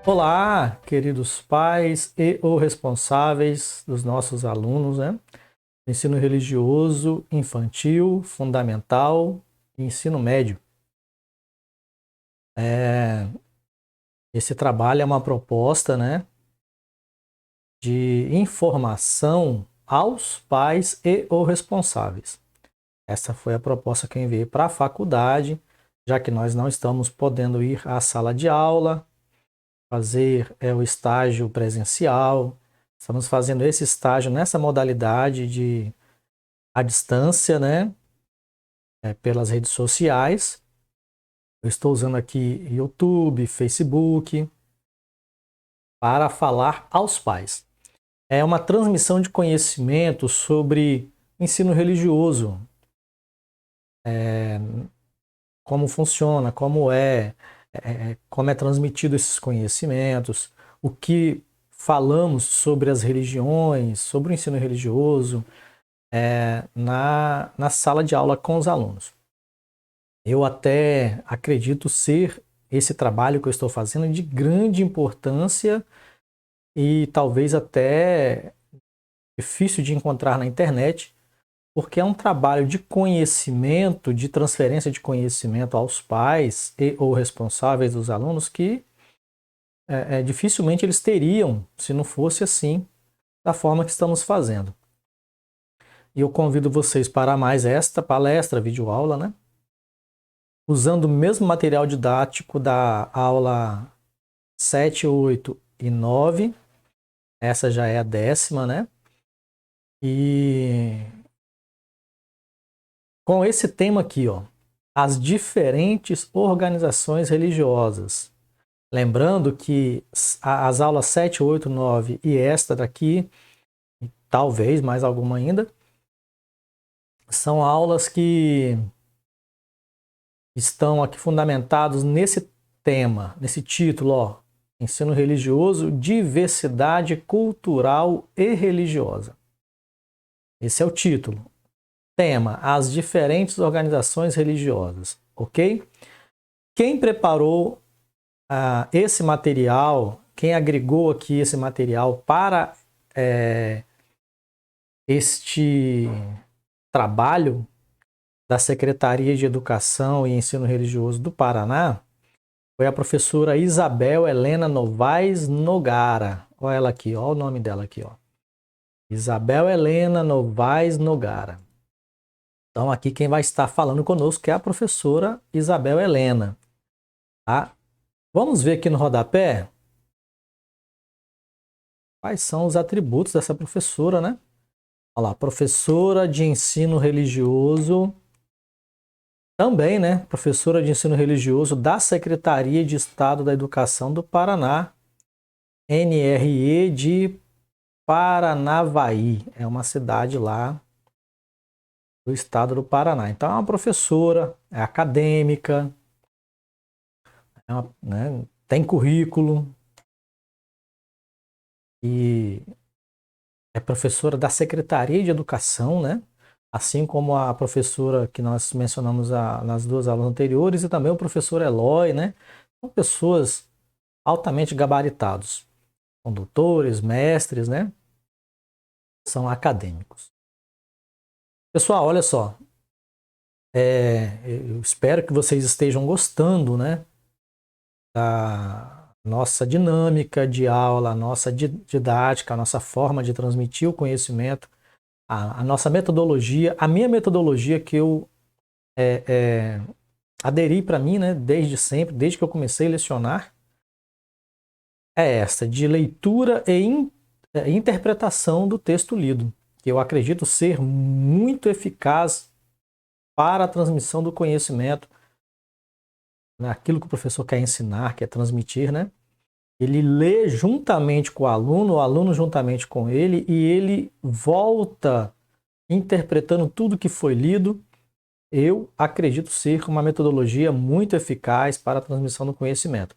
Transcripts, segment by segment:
Olá, queridos pais e ou responsáveis dos nossos alunos, né? Ensino religioso, infantil, fundamental e ensino médio. Esse trabalho é uma proposta, né, de informação aos pais e ou responsáveis. Essa foi a proposta que eu enviei para a faculdade, já que nós não estamos podendo ir à sala de aula, fazer o estágio presencial. Estamos fazendo esse estágio nessa modalidade de à distância, né? Pelas redes sociais. Eu estou usando aqui YouTube, Facebook, para falar aos pais. É uma transmissão de conhecimento sobre ensino religioso, como funciona, como é transmitido esses conhecimentos, o que falamos sobre as religiões, sobre o ensino religioso, na sala de aula com os alunos. Eu até acredito ser esse trabalho que eu estou fazendo de grande importância e talvez até difícil de encontrar na internet, porque é um trabalho de conhecimento, de transferência de conhecimento aos pais e ou responsáveis dos alunos que dificilmente eles teriam se não fosse assim, da forma que estamos fazendo. E eu convido vocês para mais esta palestra, videoaula, né? Usando o mesmo material didático da aula 7, 8 e 9. Essa já é a 10ª, né? E com esse tema aqui, ó, as diferentes organizações religiosas. Lembrando que as aulas 7, 8, 9 e esta daqui, talvez mais alguma ainda, são aulas que estão aqui fundamentados nesse tema, nesse título, ó, Ensino religioso, diversidade cultural e religiosa. Esse é o título. Tema, as diferentes organizações religiosas, ok? Quem preparou esse material, quem agregou aqui esse material para este trabalho da Secretaria de Educação e Ensino Religioso do Paraná, foi a professora Isabel Helena Novaes Nogara. Olha ela aqui, olha o nome dela aqui, ó. Isabel Helena Novaes Nogara. Então aqui quem vai estar falando conosco é a professora Isabel Helena. Tá? Vamos ver aqui no rodapé quais são os atributos dessa professora, né? Olha lá, professora de ensino religioso, também, né? Professora de ensino religioso da Secretaria de Estado da Educação do Paraná, NRE de Paranavaí. É uma cidade lá do estado do Paraná. Então é uma professora, é acadêmica, né, tem currículo e é professora da Secretaria de Educação, né? Assim como a professora que nós mencionamos nas duas aulas anteriores e também o professor Eloy, né? São pessoas altamente gabaritados, condutores, mestres, né? São acadêmicos. Pessoal, olha só, eu espero que vocês estejam gostando, né? Da nossa dinâmica de aula, a nossa didática, a nossa forma de transmitir o conhecimento, a nossa metodologia, a minha metodologia que eu aderi para mim, né, desde sempre, desde que eu comecei a lecionar, é esta, de leitura e interpretação do texto lido, que eu acredito ser muito eficaz para a transmissão do conhecimento, naquilo que o professor quer ensinar, quer transmitir, né? Ele lê juntamente com o aluno juntamente com ele, e ele volta interpretando tudo que foi lido. Eu acredito ser uma metodologia muito eficaz para a transmissão do conhecimento.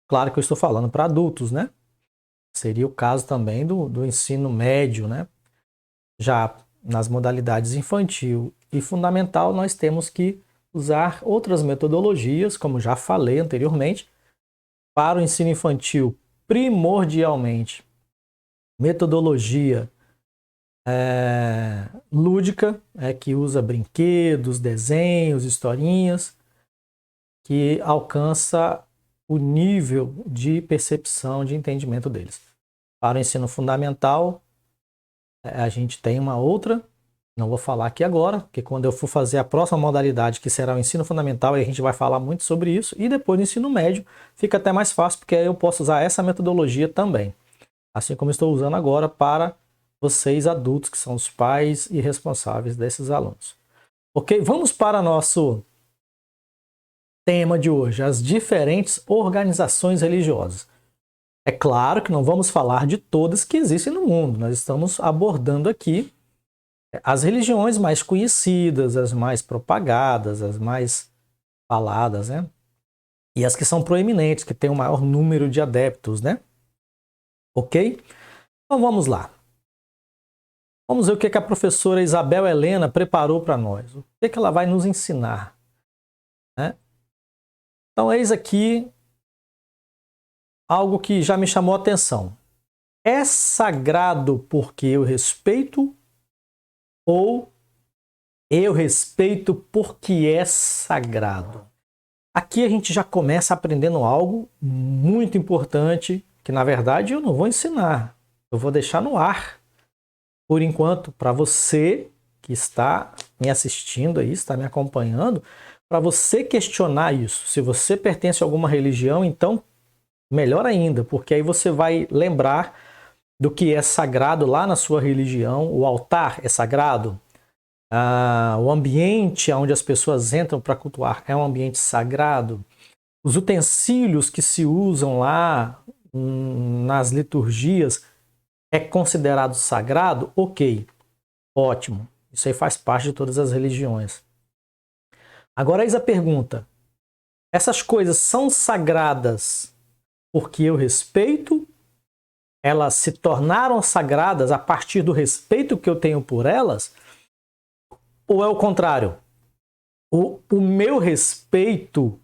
Claro que eu estou falando para adultos, né? Seria o caso também do ensino médio, né? Já nas modalidades infantil e fundamental, nós temos que usar outras metodologias, como já falei anteriormente, para o ensino infantil, primordialmente, metodologia lúdica, que usa brinquedos, desenhos, historinhas, que alcança o nível de percepção, de entendimento deles. Para o ensino fundamental, a gente tem uma outra, não vou falar aqui agora, porque quando eu for fazer a próxima modalidade, que será o ensino fundamental, a gente vai falar muito sobre isso, e depois no ensino médio fica até mais fácil, porque aí eu posso usar essa metodologia também, assim como estou usando agora para vocês adultos, que são os pais e responsáveis desses alunos. Ok? Vamos para nosso tema de hoje, as diferentes organizações religiosas. É claro que não vamos falar de todas que existem no mundo, nós estamos abordando aqui as religiões mais conhecidas, as mais propagadas, as mais faladas, né? E as que são proeminentes, que têm o maior número de adeptos, né? Ok? Então vamos lá. Vamos ver o que a professora Isabel Helena preparou para nós. O que ela vai nos ensinar, né? Então eis aqui algo que já me chamou a atenção. É sagrado porque eu respeito ou eu respeito porque é sagrado? Aqui a gente já começa aprendendo algo muito importante, que na verdade eu não vou ensinar, eu vou deixar no ar, por enquanto, para você que está me assistindo aí, está me acompanhando, para você questionar isso. Se você pertence a alguma religião, então melhor ainda, porque aí você vai lembrar do que é sagrado lá na sua religião. O altar é sagrado, o ambiente onde as pessoas entram para cultuar é um ambiente sagrado, os utensílios que se usam lá nas liturgias é considerado sagrado? Ok, ótimo, isso aí faz parte de todas as religiões. Agora eis a pergunta, essas coisas são sagradas porque eu respeito? Elas se tornaram sagradas a partir do respeito que eu tenho por elas? Ou é o contrário? O meu respeito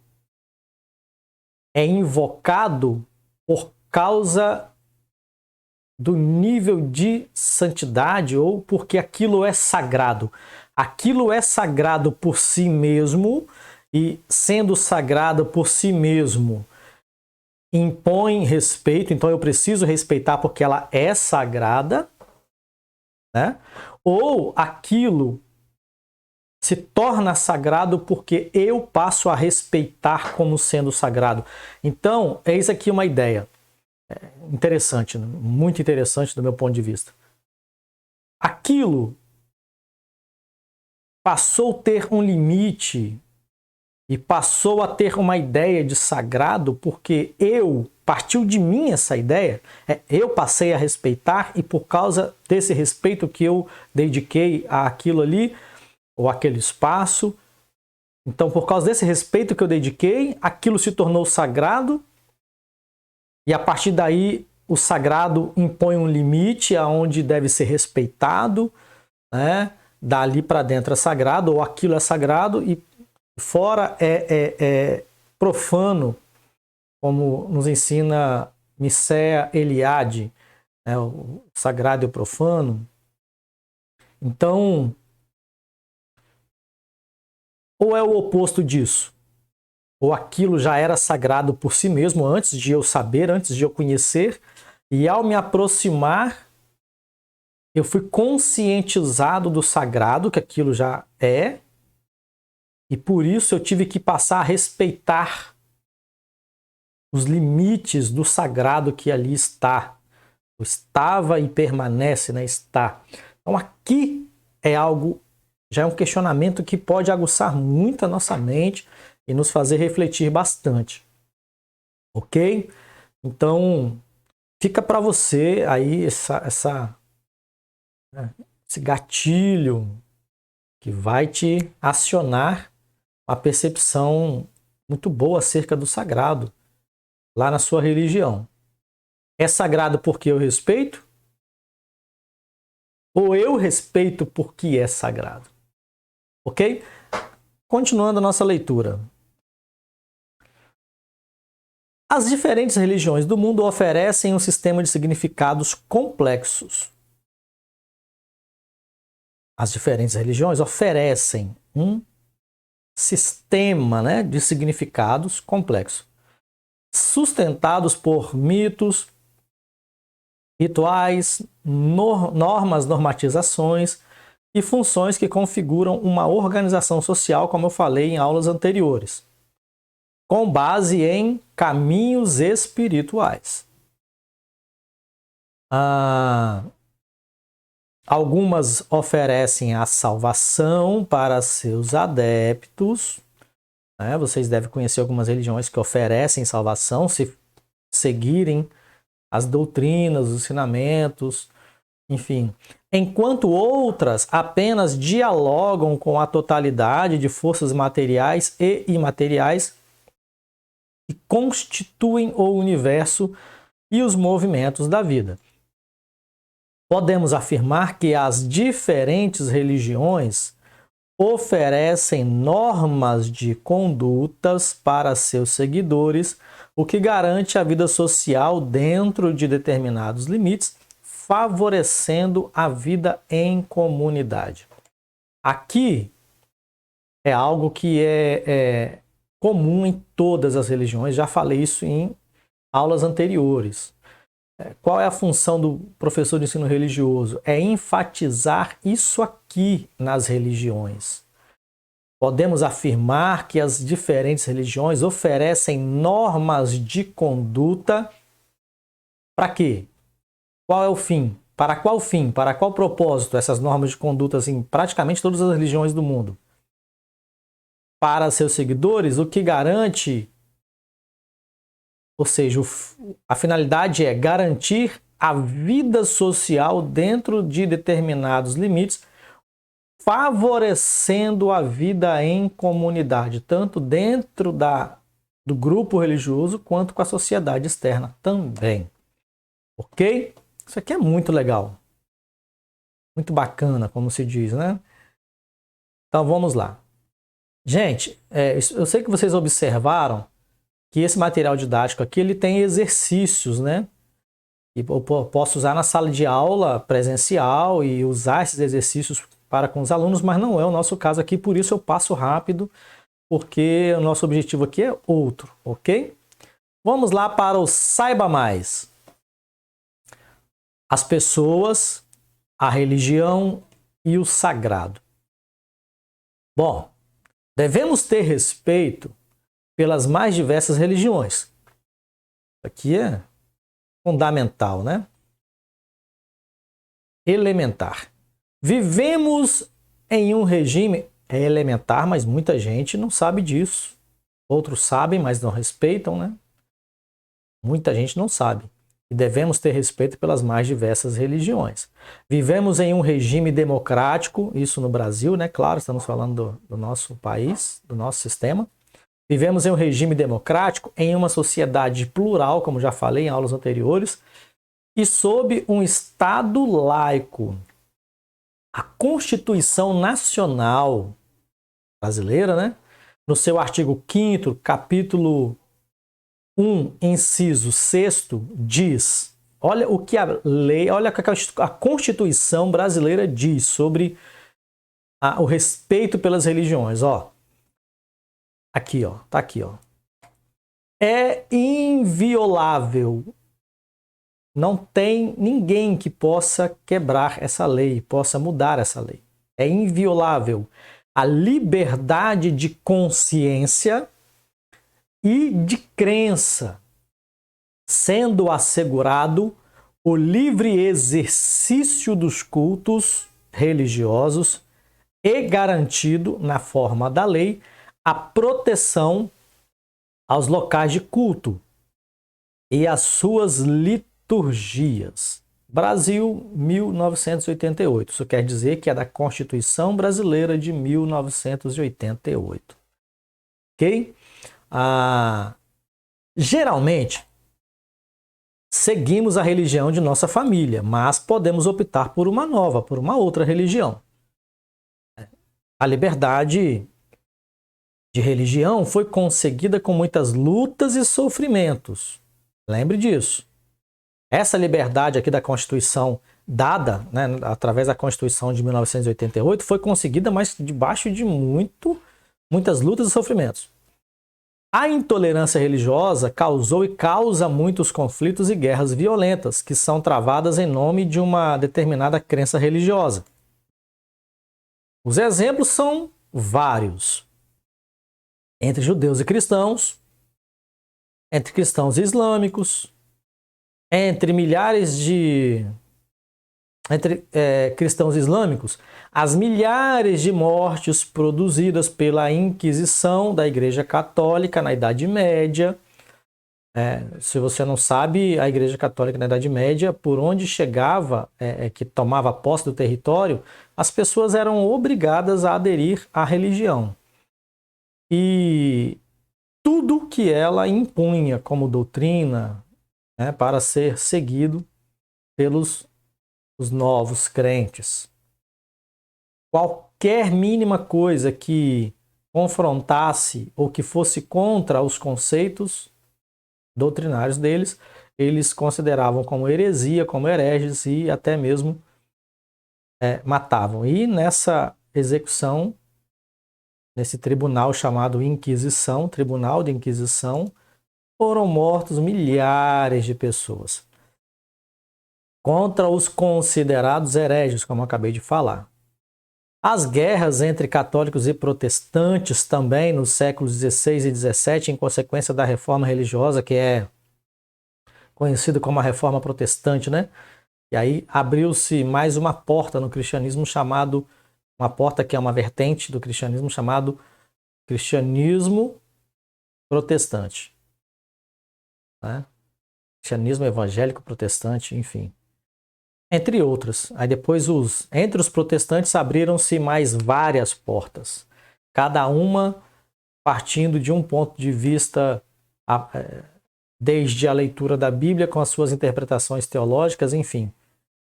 é invocado por causa do nível de santidade ou porque aquilo é sagrado. Aquilo é sagrado por si mesmo e, sendo sagrado por si mesmo, impõe respeito, então eu preciso respeitar porque ela é sagrada, né? Ou aquilo se torna sagrado porque eu passo a respeitar como sendo sagrado. Então, eis aqui uma ideia interessante, muito interessante do meu ponto de vista. Aquilo passou a ter um limite e passou a ter uma ideia de sagrado porque partiu de mim essa ideia, eu passei a respeitar e por causa desse respeito que eu dediquei àquilo ali, ou aquele espaço, então por causa desse respeito que eu dediquei, aquilo se tornou sagrado e a partir daí o sagrado impõe um limite aonde deve ser respeitado, né? Dali para dentro é sagrado, ou aquilo é sagrado e fora é profano, como nos ensina Mircea Eliade, né, o sagrado e o profano. Então, ou é o oposto disso? Ou aquilo já era sagrado por si mesmo, antes de eu saber, antes de eu conhecer, e ao me aproximar, eu fui conscientizado do sagrado, que aquilo já é, e por isso eu tive que passar a respeitar os limites do sagrado que ali está. Estava e permanece, né? Está. Então aqui é algo, já é um questionamento que pode aguçar muito a nossa mente e nos fazer refletir bastante. Ok? Então, fica para você aí esse gatilho que vai te acionar a percepção muito boa acerca do sagrado lá na sua religião. É sagrado porque eu respeito? Ou eu respeito porque é sagrado? Ok? Continuando a nossa leitura. As diferentes religiões do mundo oferecem um sistema de significados complexos. As diferentes religiões oferecem um sistema, né, de significados complexos, sustentados por mitos, rituais, normas, normatizações e funções que configuram uma organização social, como eu falei em aulas anteriores, com base em caminhos espirituais. Algumas oferecem a salvação para seus adeptos. Né? Vocês devem conhecer algumas religiões que oferecem salvação se seguirem as doutrinas, os ensinamentos, enfim. Enquanto outras apenas dialogam com a totalidade de forças materiais e imateriais que constituem o universo e os movimentos da vida. Podemos afirmar que as diferentes religiões oferecem normas de condutas para seus seguidores, o que garante a vida social dentro de determinados limites, favorecendo a vida em comunidade. Aqui é algo que é comum em todas as religiões, já falei isso em aulas anteriores. Qual é a função do professor de ensino religioso? É enfatizar isso aqui nas religiões. Podemos afirmar que as diferentes religiões oferecem normas de conduta para quê? Qual é o fim? Para qual fim? Para qual propósito essas normas de conduta em praticamente todas as religiões do mundo? Para seus seguidores, o que garante, ou seja, a finalidade é garantir a vida social dentro de determinados limites, favorecendo a vida em comunidade, tanto dentro do grupo religioso quanto com a sociedade externa também. Ok? Isso aqui é muito legal. Muito bacana, como se diz, né? Então vamos lá. Gente, eu sei que vocês observaram que esse material didático aqui ele tem exercícios, né? E eu posso usar na sala de aula presencial e usar esses exercícios para com os alunos, mas não é o nosso caso aqui, por isso eu passo rápido, porque o nosso objetivo aqui é outro, ok? Vamos lá para o Saiba Mais. As pessoas, a religião e o sagrado. Bom, devemos ter respeito pelas mais diversas religiões. Isso aqui é fundamental, né? Elementar. Vivemos em um regime elementar, mas muita gente não sabe disso. Outros sabem, mas não respeitam, né? Muita gente não sabe. E devemos ter respeito pelas mais diversas religiões. Vivemos em um regime democrático, isso no Brasil, né? Claro, estamos falando do nosso país, do nosso sistema. Vivemos em um regime democrático, em uma sociedade plural, como já falei em aulas anteriores, e sob um Estado laico. A Constituição Nacional Brasileira, né, no seu artigo 5º, capítulo 1, inciso 6º, diz, olha o que a lei, olha o que a Constituição brasileira diz sobre o respeito pelas religiões, ó. Aqui, ó, tá aqui, ó. É inviolável. Não tem ninguém que possa quebrar essa lei, possa mudar essa lei. É inviolável a liberdade de consciência e de crença, sendo assegurado o livre exercício dos cultos religiosos e garantido, na forma da lei, a proteção aos locais de culto e às suas liturgias. Brasil, 1988. Isso quer dizer que é da Constituição Brasileira de 1988. Ok? Geralmente, seguimos a religião de nossa família, mas podemos optar por uma nova, por uma outra religião. A liberdade de religião foi conseguida com muitas lutas e sofrimentos. Lembre disso. Essa liberdade aqui da Constituição dada, né, através da Constituição de 1988 foi conseguida, mas debaixo de muitas lutas e sofrimentos. A intolerância religiosa causou e causa muitos conflitos e guerras violentas, que são travadas em nome de uma determinada crença religiosa. Os exemplos são vários. Entre judeus e cristãos, entre cristãos e islâmicos, entre cristãos islâmicos, as milhares de mortes produzidas pela Inquisição da Igreja Católica na Idade Média. Se você não sabe, a Igreja Católica na Idade Média, por onde chegava, que tomava posse do território, as pessoas eram obrigadas a aderir à religião. E tudo que ela impunha como doutrina, né, para ser seguido pelos os novos crentes. Qualquer mínima coisa que confrontasse ou que fosse contra os conceitos doutrinários deles, eles consideravam como heresia, como hereges e até mesmo matavam. E nessa execução, nesse tribunal chamado Inquisição, Tribunal de Inquisição, foram mortos milhares de pessoas contra os considerados hereges, como eu acabei de falar. As guerras entre católicos e protestantes também nos séculos XVI e XVII, em consequência da reforma religiosa, que é conhecida como a reforma protestante, né? E aí abriu-se mais uma porta no cristianismo uma porta que é uma vertente do cristianismo chamado cristianismo protestante. Né? Cristianismo evangélico protestante, enfim. Entre outras. Aí depois, entre os protestantes, abriram-se mais várias portas. Cada uma partindo de um ponto de vista, desde a leitura da Bíblia, com as suas interpretações teológicas, enfim.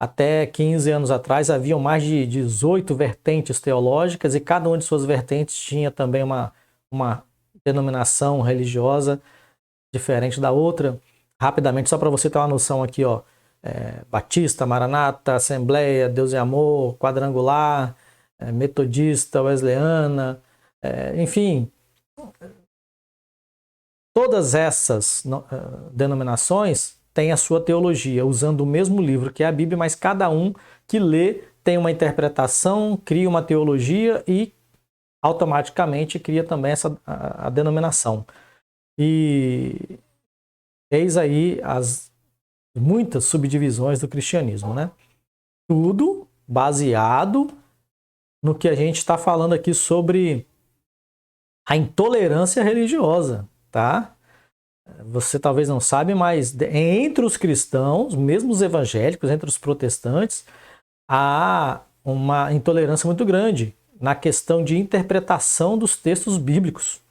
Até 15 anos atrás, haviam mais de 18 vertentes teológicas e cada uma de suas vertentes tinha também uma denominação religiosa diferente da outra. Rapidamente, só para você ter uma noção aqui, ó. Batista, Maranata, Assembleia, Deus e Amor, Quadrangular, Metodista, Wesleyana, enfim, todas essas denominações têm a sua teologia, usando o mesmo livro que é a Bíblia, mas cada um que lê tem uma interpretação, cria uma teologia e automaticamente cria também a denominação. E eis aí as muitas subdivisões do cristianismo, né? Tudo baseado no que a gente está falando aqui sobre a intolerância religiosa, tá? Você talvez não sabe, mas entre os cristãos, mesmo os evangélicos, entre os protestantes, há uma intolerância muito grande na questão de interpretação dos textos bíblicos.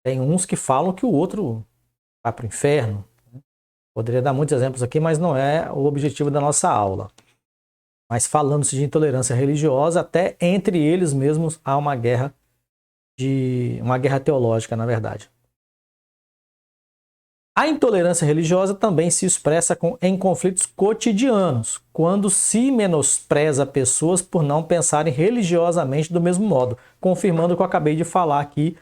Tem uns que falam que o outro vai para o inferno. Poderia dar muitos exemplos aqui, mas não é o objetivo da nossa aula. Mas falando-se de intolerância religiosa, até entre eles mesmos há uma guerra teológica, na verdade. A intolerância religiosa também se expressa em conflitos cotidianos, quando se menospreza pessoas por não pensarem religiosamente do mesmo modo, confirmando o que eu acabei de falar aqui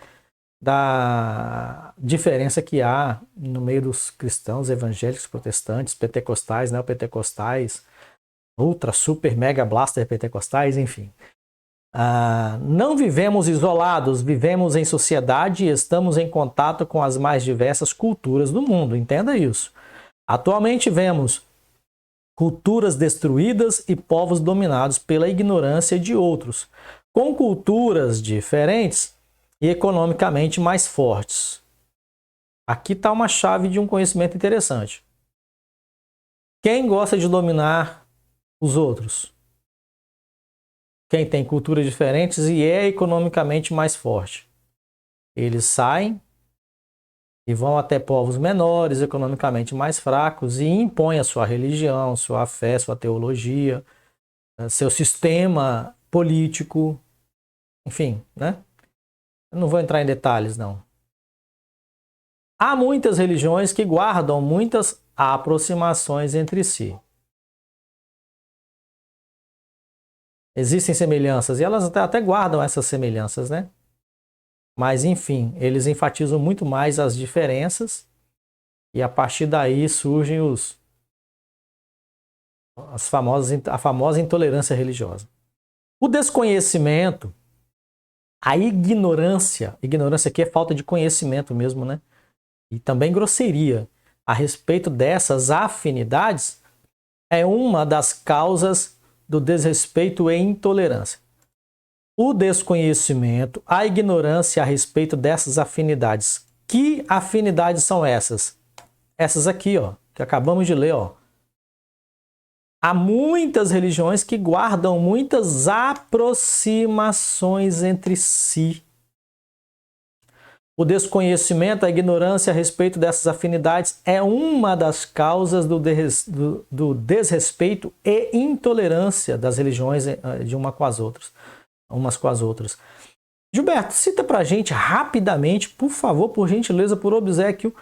da diferença que há no meio dos cristãos, evangélicos, protestantes, pentecostais, neopentecostais, ultra, super, mega, blaster pentecostais, enfim. Não vivemos isolados, vivemos em sociedade e estamos em contato com as mais diversas culturas do mundo, entenda isso. Atualmente vemos culturas destruídas e povos dominados pela ignorância de outros, com culturas diferentes e economicamente mais fortes. Aqui está uma chave de um conhecimento interessante. Quem gosta de dominar os outros? Quem tem culturas diferentes e é economicamente mais forte. Eles saem e vão até povos menores, economicamente mais fracos, e impõem a sua religião, sua fé, sua teologia, seu sistema político, enfim, né? Eu não vou entrar em detalhes, não. Há muitas religiões que guardam muitas aproximações entre si. Existem semelhanças, e elas até guardam essas semelhanças, né? Mas, enfim, eles enfatizam muito mais as diferenças, e a partir daí surgem a famosa intolerância religiosa. O desconhecimento, a ignorância aqui é falta de conhecimento mesmo, né? E também grosseria a respeito dessas afinidades é uma das causas do desrespeito e intolerância. O desconhecimento, a ignorância a respeito dessas afinidades. Que afinidades são essas? Essas aqui, ó, que acabamos de ler, ó. Há muitas religiões que guardam muitas aproximações entre si. O desconhecimento, a ignorância a respeito dessas afinidades é uma das causas do desrespeito e intolerância das religiões de umas com as outras. Gilberto, cita pra gente rapidamente, por favor, por gentileza, por obséquio,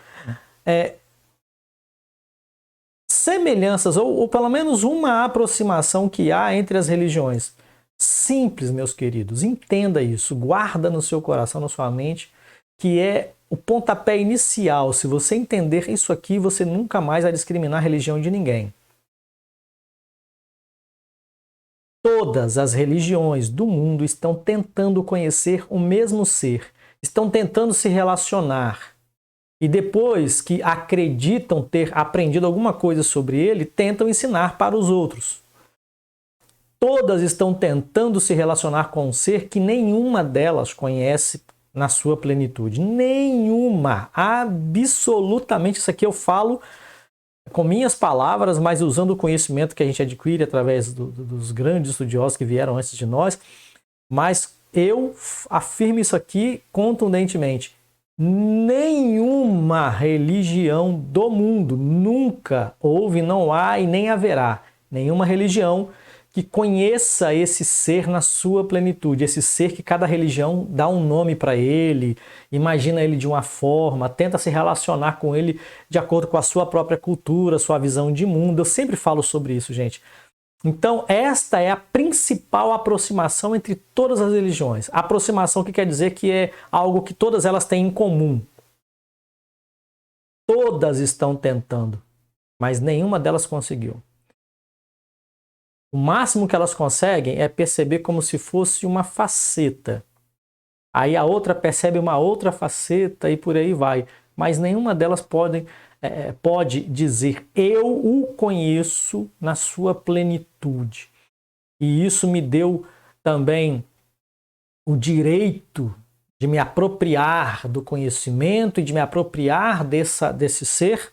semelhanças ou pelo menos uma aproximação que há entre as religiões. Simples, meus queridos, entenda isso, guarda no seu coração, na sua mente, que é o pontapé inicial. Se você entender isso aqui, você nunca mais vai discriminar a religião de ninguém. Todas as religiões do mundo estão tentando conhecer o mesmo ser, estão tentando se relacionar. E depois que acreditam ter aprendido alguma coisa sobre ele, tentam ensinar para os outros. Todas estão tentando se relacionar com um ser que nenhuma delas conhece na sua plenitude. Nenhuma. Absolutamente. Isso aqui eu falo com minhas palavras, mas usando o conhecimento que a gente adquire através dos grandes estudiosos que vieram antes de nós. Mas eu afirmo isso aqui contundentemente. Nenhuma religião do mundo nunca houve, não há e nem haverá nenhuma religião que conheça esse ser na sua plenitude, esse ser que cada religião dá um nome para ele, imagina ele de uma forma, tenta se relacionar com ele de acordo com a sua própria cultura, sua visão de mundo. Eu sempre falo sobre isso, gente. Então, esta é a principal aproximação entre todas as religiões. A aproximação que quer dizer que é algo que todas elas têm em comum. Todas estão tentando, mas nenhuma delas conseguiu. O máximo que elas conseguem é perceber como se fosse uma faceta. Aí a outra percebe uma outra faceta e por aí vai. Mas nenhuma delas pode dizer, eu o conheço na sua plenitude. E isso me deu também o direito de me apropriar do conhecimento e de me apropriar desse ser.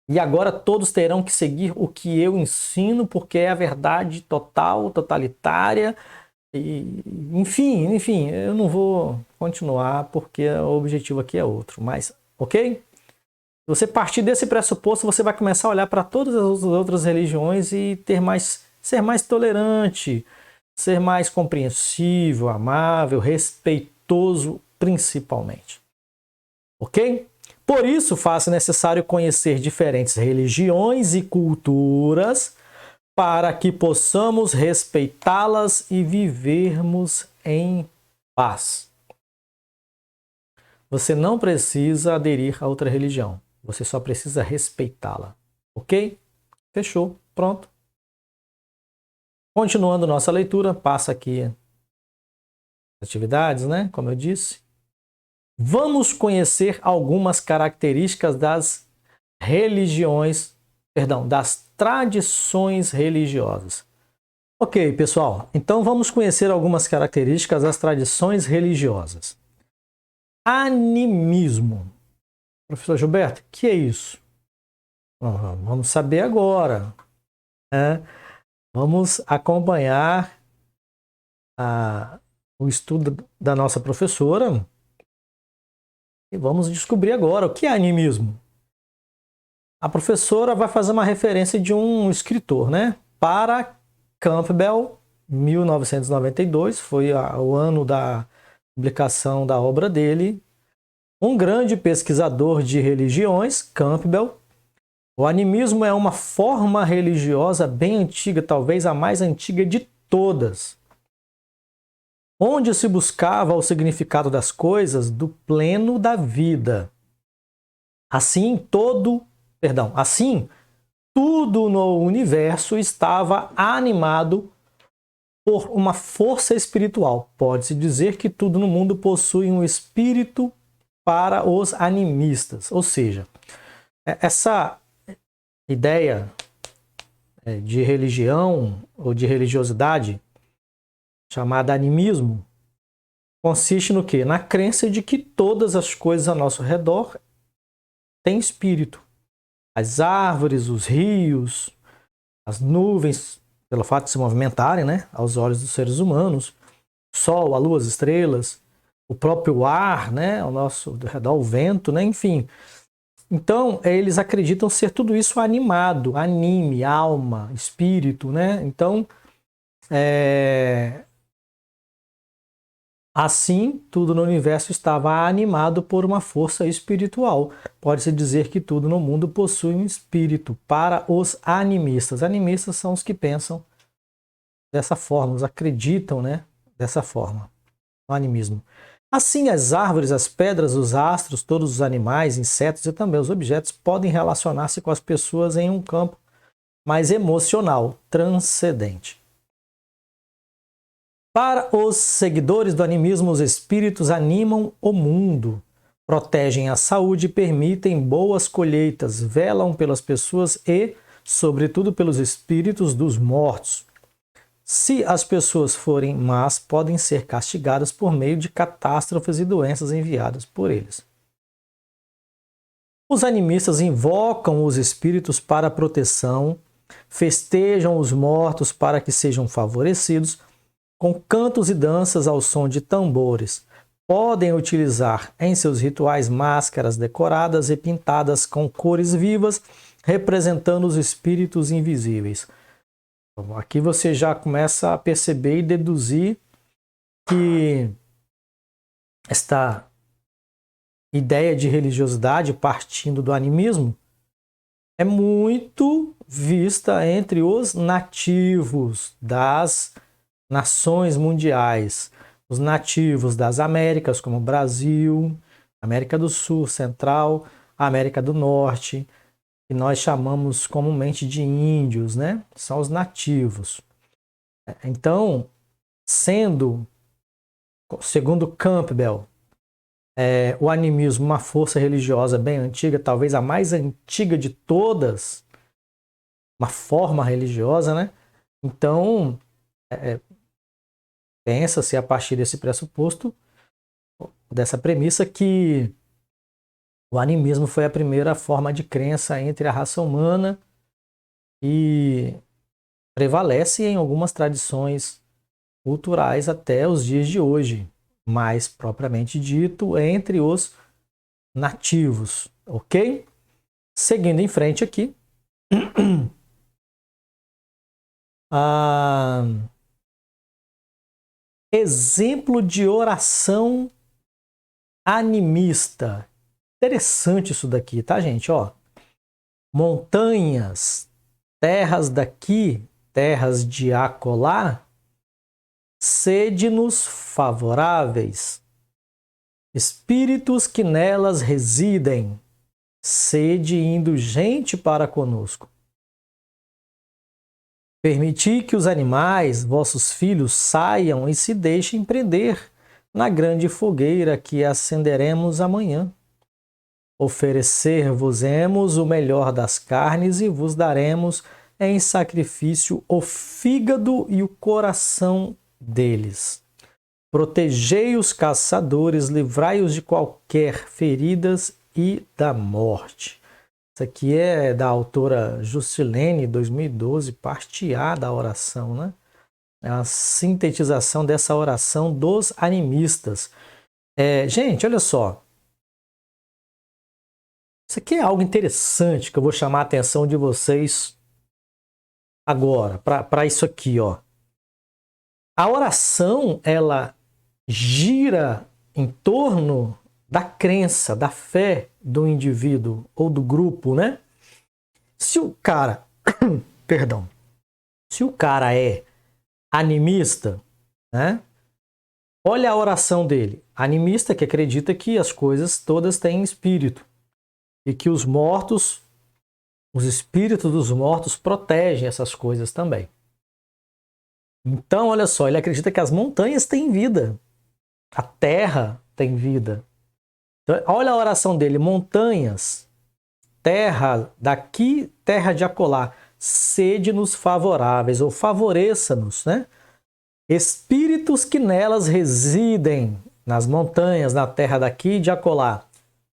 E agora todos terão que seguir o que eu ensino, porque é a verdade total, totalitária. E, enfim, eu não vou continuar porque o objetivo aqui é outro. Mas, ok? Se você partir desse pressuposto, você vai começar a olhar para todas as outras religiões e ser mais tolerante, ser mais compreensível, amável, respeitoso, principalmente. Ok? Por isso, faz necessário conhecer diferentes religiões e culturas para que possamos respeitá-las e vivermos em paz. Você não precisa aderir a outra religião. Você só precisa respeitá-la. Ok? Fechou. Pronto. Continuando nossa leitura, passa aqui as atividades, né? Como eu disse. Vamos conhecer algumas características das tradições religiosas. Ok, pessoal. Então vamos conhecer algumas características das tradições religiosas. Animismo. Professor Gilberto, o que é isso? Vamos saber agora. Vamos acompanhar o estudo da nossa professora e vamos descobrir agora o que é animismo. A professora vai fazer uma referência de um escritor, né? Para Campbell, 1992, foi o ano da publicação da obra dele, um grande pesquisador de religiões, Campbell. O animismo é uma forma religiosa bem antiga, talvez a mais antiga de todas, onde se buscava o significado das coisas do pleno da vida. Assim, tudo no universo estava animado por uma força espiritual. Pode-se dizer que tudo no mundo possui um espírito para os animistas. Ou seja, essa ideia de religião ou de religiosidade, chamada animismo, consiste no quê? Na crença de que todas as coisas ao nosso redor têm espírito. As árvores, os rios, as nuvens, pelo fato de se movimentarem, né, aos olhos dos seres humanos, o sol, a lua, as estrelas, o próprio ar, né, ao nosso redor, o vento, né, enfim. Então, eles acreditam ser tudo isso animado, anime, alma, espírito, né? Então, assim, tudo no universo estava animado por uma força espiritual. Pode-se dizer que tudo no mundo possui um espírito para os animistas. Animistas são os que pensam dessa forma, os acreditam, né, dessa forma, no animismo. Assim, as árvores, as pedras, os astros, todos os animais, insetos e também os objetos podem relacionar-se com as pessoas em um campo mais emocional, transcendente. Para os seguidores do animismo, os espíritos animam o mundo, protegem a saúde, permitem boas colheitas, velam pelas pessoas e, sobretudo, pelos espíritos dos mortos. Se as pessoas forem más, podem ser castigadas por meio de catástrofes e doenças enviadas por eles. Os animistas invocam os espíritos para proteção, festejam os mortos para que sejam favorecidos, com cantos e danças ao som de tambores. Podem utilizar em seus rituais máscaras decoradas e pintadas com cores vivas, representando os espíritos invisíveis. Então, aqui você já começa a perceber e deduzir que esta ideia de religiosidade partindo do animismo é muito vista entre os nativos das nações mundiais, os nativos das Américas, como Brasil, América do Sul, Central, América do Norte, que nós chamamos comumente de índios, né? São os nativos. Então, sendo, segundo Campbell, o animismo uma força religiosa bem antiga, talvez a mais antiga de todas, uma forma religiosa, né? Então, pensa-se a partir desse pressuposto, dessa premissa, que o animismo foi a primeira forma de crença entre a raça humana e prevalece em algumas tradições culturais até os dias de hoje, mais propriamente dito, entre os nativos, ok? Seguindo em frente aqui. Exemplo de oração animista. Interessante isso daqui, tá, gente? Ó, montanhas, terras daqui, terras de acolá, sede-nos favoráveis. Espíritos que nelas residem, sede indulgente para conosco. Permiti que os animais, vossos filhos, saiam e se deixem prender na grande fogueira que acenderemos amanhã. Oferecer-vos-emos o melhor das carnes e vos daremos em sacrifício o fígado e o coração deles. Protegei os caçadores, livrai-os de qualquer feridas e da morte. Isso aqui é da autora Juscelene, 2012, parte A da oração, né? É uma sintetização dessa oração dos animistas. Gente, olha só. Isso aqui é algo interessante que eu vou chamar a atenção de vocês agora, para isso aqui, ó. A oração, ela gira em torno da crença, da fé do indivíduo ou do grupo, né? Se o cara, perdão, se o cara é animista, né? Olha a oração dele. Animista que acredita que as coisas todas têm espírito e que os mortos, os espíritos dos mortos protegem essas coisas também. Então, olha só, ele acredita que as montanhas têm vida, a terra tem vida. Então, olha a oração dele: montanhas, terra daqui, terra de acolá, sede-nos favoráveis, ou favoreça-nos, né? Espíritos que nelas residem, nas montanhas, na terra daqui de acolá,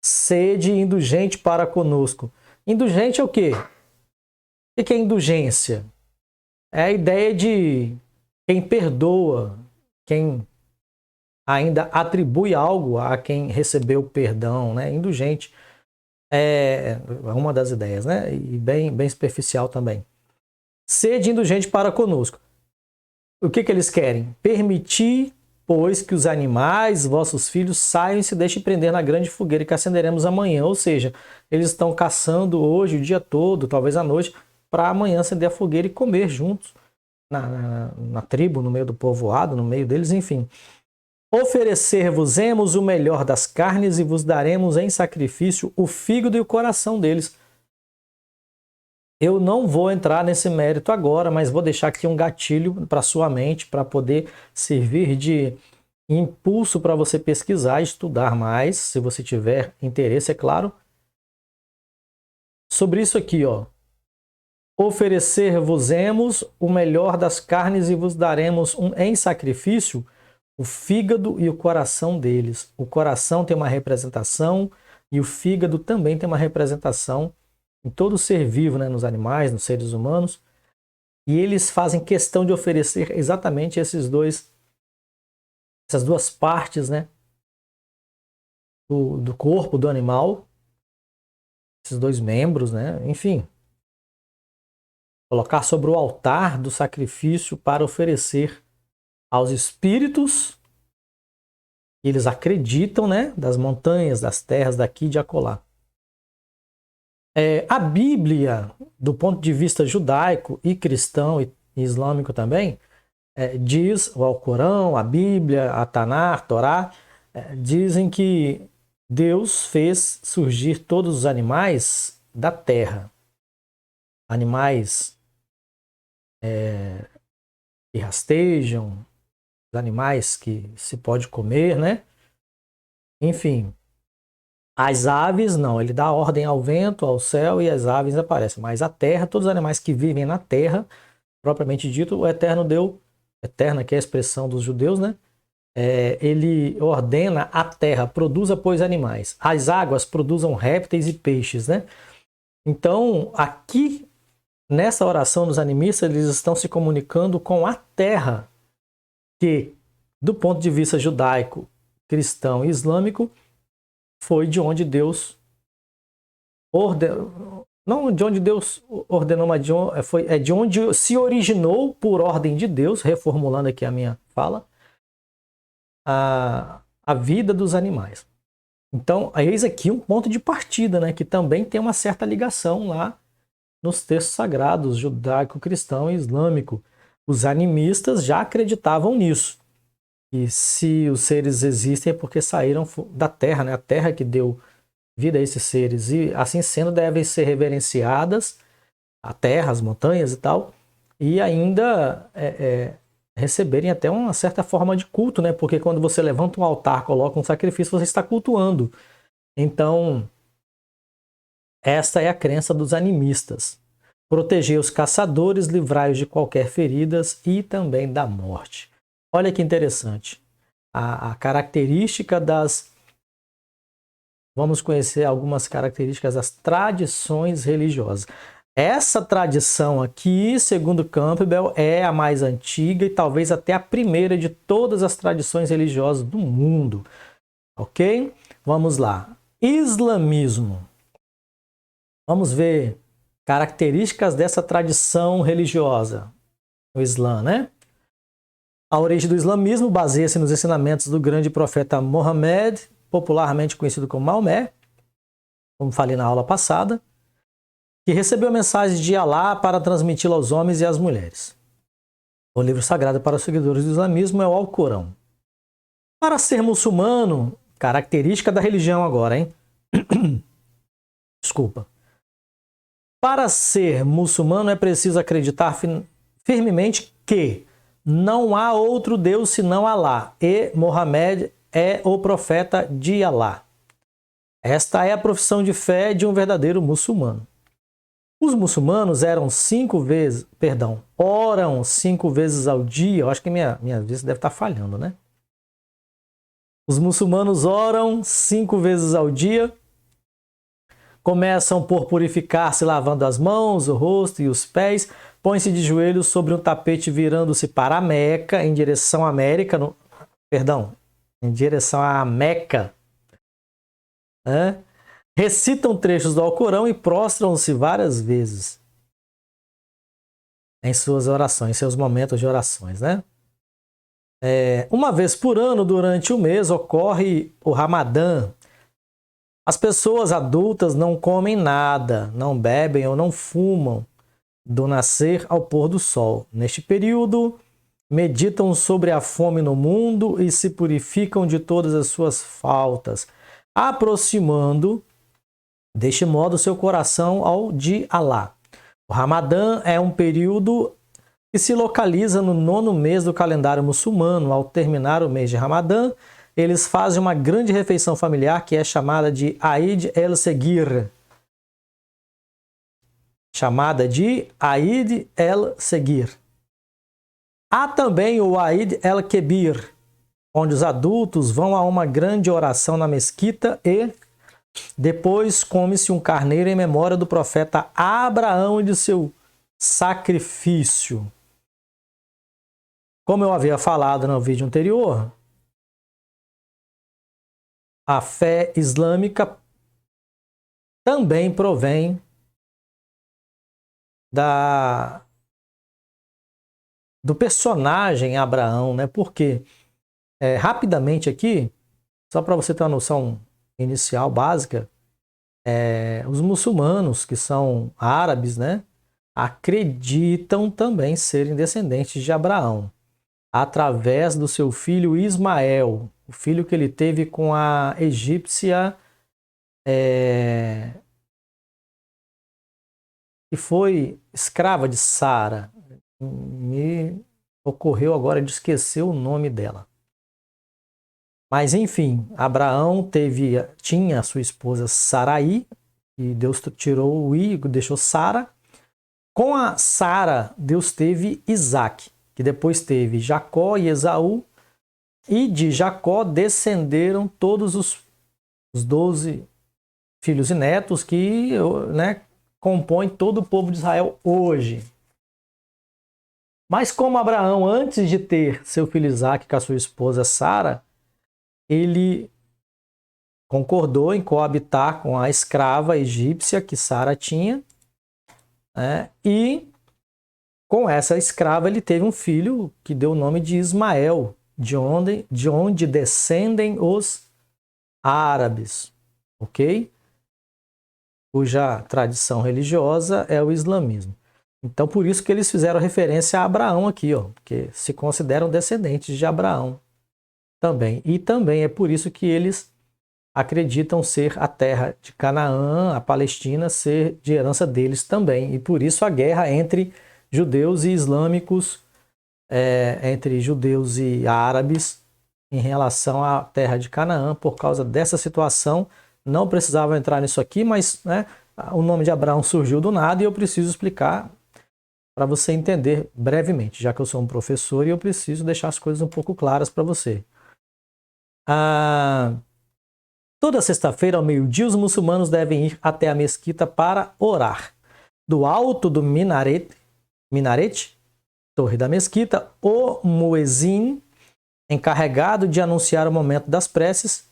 sede indulgente para conosco. Indulgente é o quê? O que é indulgência? É a ideia de quem perdoa, quem ainda atribui algo a quem recebeu perdão, né? Indulgente é uma das ideias, né? E bem superficial também. Sede indulgente para conosco. O que eles querem? Permitir, pois, que os animais, vossos filhos, saiam e se deixem prender na grande fogueira que acenderemos amanhã. Ou seja, eles estão caçando hoje o dia todo, talvez à noite, para amanhã acender a fogueira e comer juntos na tribo, no meio do povoado, no meio deles, enfim. Oferecer-vos-emos o melhor das carnes e vos daremos em sacrifício o fígado e o coração deles. Eu não vou entrar nesse mérito agora, mas vou deixar aqui um gatilho para sua mente, para poder servir de impulso para você pesquisar e estudar mais, se você tiver interesse, é claro. Sobre isso aqui, ó. Oferecer-vos-emos o melhor das carnes e vos daremos em sacrifício o fígado e o coração deles. O coração tem uma representação e o fígado também tem uma representação em todo ser vivo, né? Nos animais, nos seres humanos. E eles fazem questão de oferecer exatamente essas duas partes, né? Do corpo do animal, esses dois membros, né? Enfim, colocar sobre o altar do sacrifício para oferecer aos espíritos que eles acreditam, né? Das montanhas, das terras daqui de acolá. A Bíblia, do ponto de vista judaico e cristão e islâmico também, diz, o Alcorão, a Bíblia, a Tanar, a Torá, dizem que Deus fez surgir todos os animais da terra. Animais que rastejam, animais que se pode comer, né? Enfim, as aves não, ele dá ordem ao vento, ao céu e as aves aparecem. Mas a terra, todos os animais que vivem na terra, propriamente dito, o Eterno deu, eterna que é a expressão dos judeus, né? Ele ordena a terra, produza, pois, animais. As águas produzam répteis e peixes, né? Então, aqui, nessa oração dos animistas, eles estão se comunicando com a terra, que, do ponto de vista judaico, cristão e islâmico, foi de onde Deus ordenou, não de onde Deus ordenou, mas de onde se originou por ordem de Deus, reformulando aqui a minha fala, a vida dos animais. Então, eis aqui um ponto de partida, né, que também tem uma certa ligação lá nos textos sagrados judaico, cristão e islâmico. Os animistas já acreditavam nisso. E se os seres existem é porque saíram da terra, né? A terra que deu vida a esses seres. E assim sendo, devem ser reverenciadas a terra, as montanhas e tal. E ainda receberem até uma certa forma de culto, né? Porque quando você levanta um altar, coloca um sacrifício, você está cultuando. Então, esta é a crença dos animistas. Proteger os caçadores, livrai-os de qualquer feridas e também da morte. Olha que interessante. A característica das... Vamos conhecer algumas características das tradições religiosas. Essa tradição aqui, segundo Campbell, é a mais antiga e talvez até a primeira de todas as tradições religiosas do mundo. Ok? Vamos lá. Islamismo. Vamos ver características dessa tradição religiosa. O Islã, né? A origem do islamismo baseia-se nos ensinamentos do grande profeta Mohammed, popularmente conhecido como Maomé, como falei na aula passada, que recebeu mensagens de Alá para transmiti-la aos homens e às mulheres. O livro sagrado para os seguidores do islamismo é o Alcorão. Para ser muçulmano, característica da religião agora, hein? Desculpa. Para ser muçulmano é preciso acreditar firmemente que não há outro Deus senão Alá e Mohammed é o profeta de Alá. Esta é a profissão de fé de um verdadeiro muçulmano. Os muçulmanos oram 5 vezes ao dia. Eu acho que minha vista deve estar falhando, né? Os muçulmanos oram 5 vezes ao dia. Começam por purificar-se lavando as mãos, o rosto e os pés. Põem-se de joelhos sobre um tapete virando-se para a Meca, em direção à América. Em direção à Meca. Recitam trechos do Alcorão e prostram-se várias vezes em suas orações, em seus momentos de orações, né? Uma vez por ano, durante o mês, ocorre o Ramadã. As pessoas adultas não comem nada, não bebem ou não fumam do nascer ao pôr do sol. Neste período, meditam sobre a fome no mundo e se purificam de todas as suas faltas, aproximando deste modo seu coração ao de Alá. O Ramadã é um período que se localiza no 9º mês do calendário muçulmano. Ao terminar o mês de Ramadã, eles fazem uma grande refeição familiar que é chamada de Eid el-Segir. Há também o Eid el-Kebir, onde os adultos vão a uma grande oração na mesquita e depois come-se um carneiro em memória do profeta Abraão e de seu sacrifício. Como eu havia falado no vídeo anterior, a fé islâmica também provém do personagem Abraão, né? Porque, rapidamente aqui, só para você ter uma noção inicial, básica, os muçulmanos, que são árabes, né, acreditam também serem descendentes de Abraão, através do seu filho Ismael, o filho que ele teve com a egípcia, que foi escrava de Sara. Me ocorreu agora de esquecer o nome dela. Mas, enfim, Abraão tinha a sua esposa Sarai, e Deus tirou o I, deixou Sara. Com a Sara, Deus teve Isaac, que depois teve Jacó e Esaú, e de Jacó descenderam todos os 12 filhos e netos que, né, compõem todo o povo de Israel hoje. Mas como Abraão, antes de ter seu filho Isaac com a sua esposa Sara, ele concordou em coabitar com a escrava egípcia que Sara tinha, né? E com essa escrava ele teve um filho que deu o nome de Ismael, de onde descendem os árabes, ok? Cuja tradição religiosa é o islamismo. Então, por isso que eles fizeram referência a Abraão aqui, ó, porque se consideram descendentes de Abraão também. E também é por isso que eles acreditam ser a terra de Canaã, a Palestina, ser de herança deles também. E por isso a guerra entre judeus e islâmicos, entre judeus e árabes, em relação à terra de Canaã, por causa dessa situação. Não precisava entrar nisso aqui, mas, né, o nome de Abraão surgiu do nada e eu preciso explicar para você entender brevemente, já que eu sou um professor e eu preciso deixar as coisas um pouco claras para você. Toda sexta-feira, ao meio-dia, os muçulmanos devem ir até a mesquita para orar. Do alto do minarete, torre da mesquita, o muezin, encarregado de anunciar o momento das preces,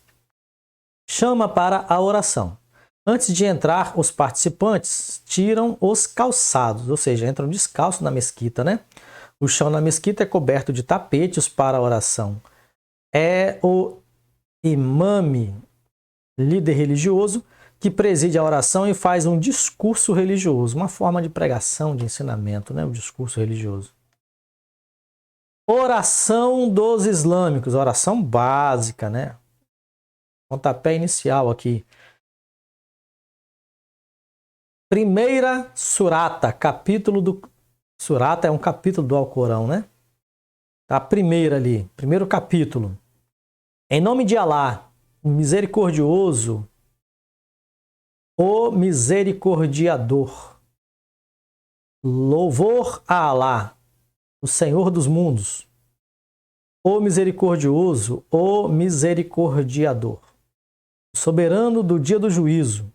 chama para a oração. Antes de entrar, os participantes tiram os calçados, ou seja, entram descalços na mesquita, né? O chão na mesquita é coberto de tapetes para a oração. É o imame, líder religioso, que preside a oração e faz um discurso religioso, uma forma de pregação, de ensinamento, né? O discurso religioso. Oração dos islâmicos, oração básica, né? Pontapé inicial aqui. Primeira surata, capítulo do... Surata é um capítulo do Alcorão, né? A primeira ali, primeiro capítulo. Em nome de Alá, o misericordioso, o misericordiador. Louvor a Alá, o Senhor dos mundos, o misericordioso, o misericordiador, soberano do dia do juízo.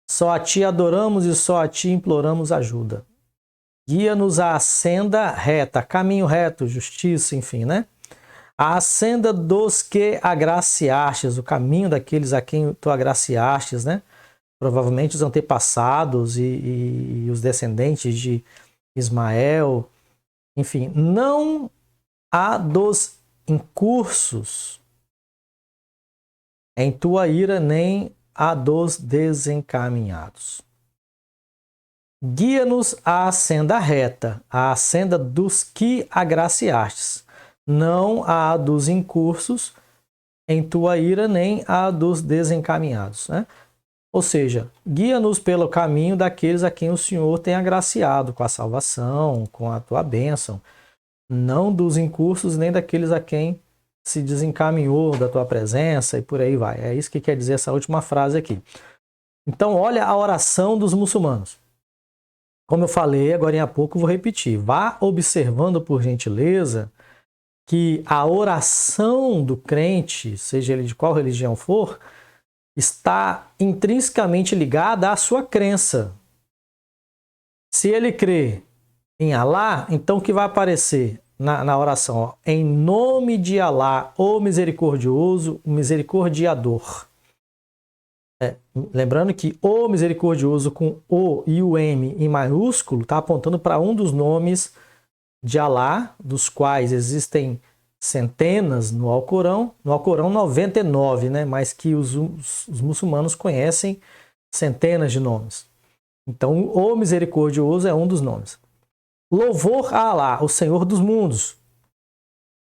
Só a ti adoramos e só a ti imploramos ajuda. Guia-nos à senda reta, caminho reto, justiça, enfim, né? A senda dos que agraciastes, o caminho daqueles a quem tu agraciastes, né? Provavelmente os antepassados e os descendentes de Ismael, enfim, não há dos incursos em tua ira, nem a dos desencaminhados. Guia-nos à senda reta, à senda dos que agraciastes, não a dos incursos em tua ira, nem a dos desencaminhados. Né? Ou seja, guia-nos pelo caminho daqueles a quem o Senhor tem agraciado com a salvação, com a tua bênção, não dos incursos, nem daqueles a quem se desencaminhou da tua presença e por aí vai. É isso que quer dizer essa última frase aqui. Então, olha a oração dos muçulmanos. Como eu falei agora há pouco, vou repetir. Vá observando, por gentileza, que a oração do crente, seja ele de qual religião for, está intrinsecamente ligada à sua crença. Se ele crê em Alá, então o que vai aparecer na oração? Ó, em nome de Alá, o misericordioso, o misericordiador. Lembrando que o misericordioso com o e o M em maiúsculo está apontando para um dos nomes de Alá, dos quais existem centenas no Alcorão. No Alcorão 99, né? Mas que os muçulmanos conhecem centenas de nomes. Então, o misericordioso é um dos nomes. Louvor a Alá, o Senhor dos mundos.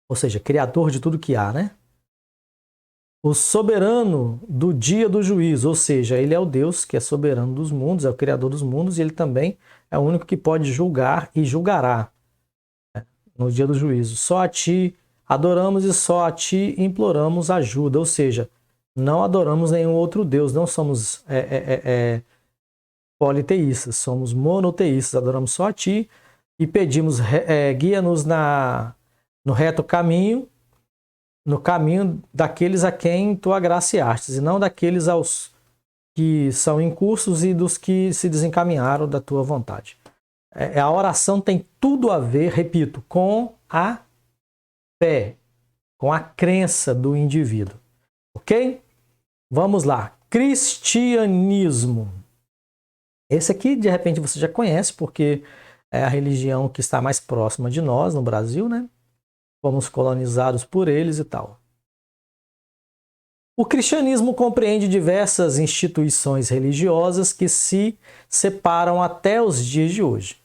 Ou seja, criador de tudo que há, né? O soberano do dia do juízo, ou seja, ele é o Deus que é soberano dos mundos, é o criador dos mundos e ele também é o único que pode julgar e julgará no dia do juízo. Só a ti adoramos e só a ti imploramos ajuda, ou seja, não adoramos nenhum outro Deus, não somos politeístas, somos monoteístas, adoramos só a ti e pedimos, guia-nos no reto caminho, no caminho daqueles a quem tu agraciastes, e não daqueles aos que são incursos e dos que se desencaminharam da tua vontade. A oração tem tudo a ver, repito, com a fé, com a crença do indivíduo. Ok? Vamos lá. Cristianismo. Esse aqui, de repente, você já conhece, porque é a religião que está mais próxima de nós no Brasil, né? Fomos colonizados por eles e tal. O cristianismo compreende diversas instituições religiosas que se separam até os dias de hoje.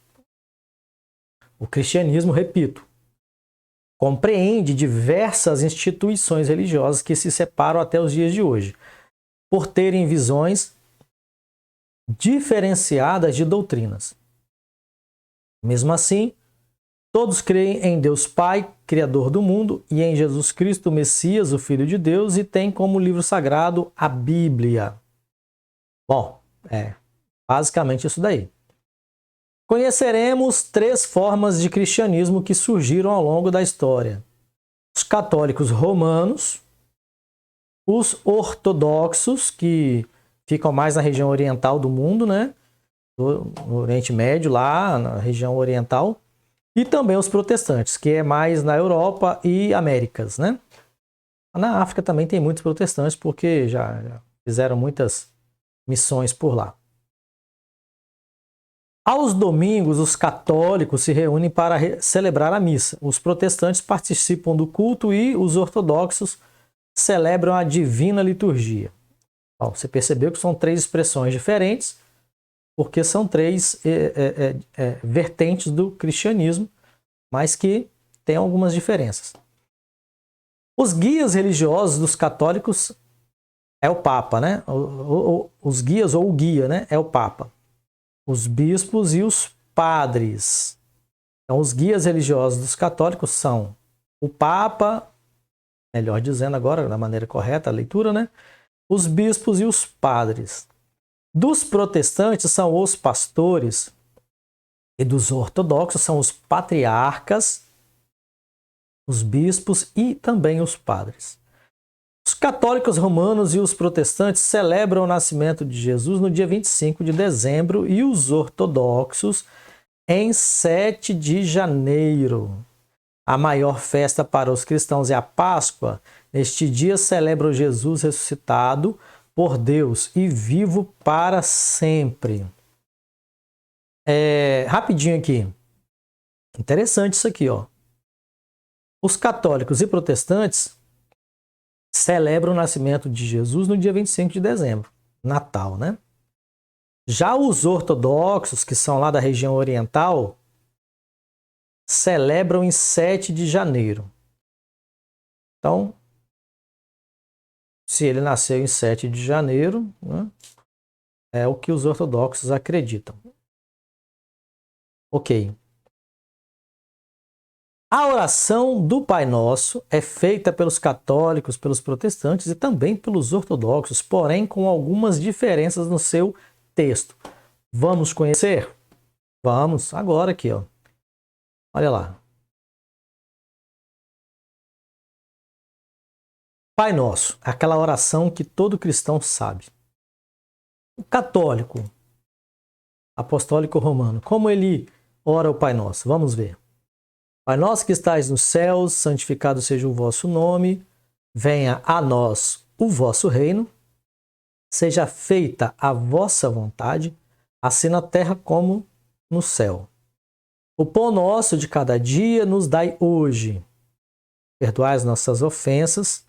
O cristianismo, repito, compreende diversas instituições religiosas que se separam até os dias de hoje, por terem visões diferenciadas de doutrinas. Mesmo assim, todos creem em Deus Pai, Criador do mundo, e em Jesus Cristo, o Messias, o Filho de Deus, e têm como livro sagrado a Bíblia. Bom, basicamente isso daí. Conheceremos 3 formas de cristianismo que surgiram ao longo da história. Os católicos romanos, os ortodoxos, que ficam mais na região oriental do mundo, né? No Oriente Médio, lá na região oriental, e também os protestantes, que é mais na Europa e Américas, né? Na África também tem muitos protestantes, porque já fizeram muitas missões por lá. Aos domingos, os católicos se reúnem para celebrar a missa. Os protestantes participam do culto e os ortodoxos celebram a divina liturgia. Bom, você percebeu que são três expressões diferentes, porque são três vertentes do cristianismo, mas que têm algumas diferenças. Os guias religiosos dos católicos é o Papa, né? Os guias ou o guia, né? É o Papa. Os bispos e os padres. Então, os guias religiosos dos católicos são o Papa, melhor dizendo agora, da maneira correta, a leitura, né? Os bispos e os padres. Dos protestantes são os pastores e dos ortodoxos são os patriarcas, os bispos e também os padres. Os católicos romanos e os protestantes celebram o nascimento de Jesus no dia 25 de dezembro e os ortodoxos em 7 de janeiro. A maior festa para os cristãos é a Páscoa. Neste dia celebram Jesus ressuscitado por Deus e vivo para sempre. Rapidinho aqui. Interessante isso aqui, ó. Os católicos e protestantes celebram o nascimento de Jesus no dia 25 de dezembro, Natal, né? Já os ortodoxos, que são lá da região oriental, celebram em 7 de janeiro. Então, se ele nasceu em 7 de janeiro, né, é o que os ortodoxos acreditam. Ok. A oração do Pai Nosso é feita pelos católicos, pelos protestantes e também pelos ortodoxos, porém com algumas diferenças no seu texto. Vamos conhecer? Vamos, agora aqui, ó. Olha lá. Pai Nosso, aquela oração que todo cristão sabe. O católico, apostólico romano, como ele ora o Pai Nosso? Vamos ver. Pai nosso que estais nos céus, santificado seja o vosso nome, venha a nós o vosso reino, seja feita a vossa vontade, assim na terra como no céu. O pão nosso de cada dia nos dai hoje. Perdoai as nossas ofensas,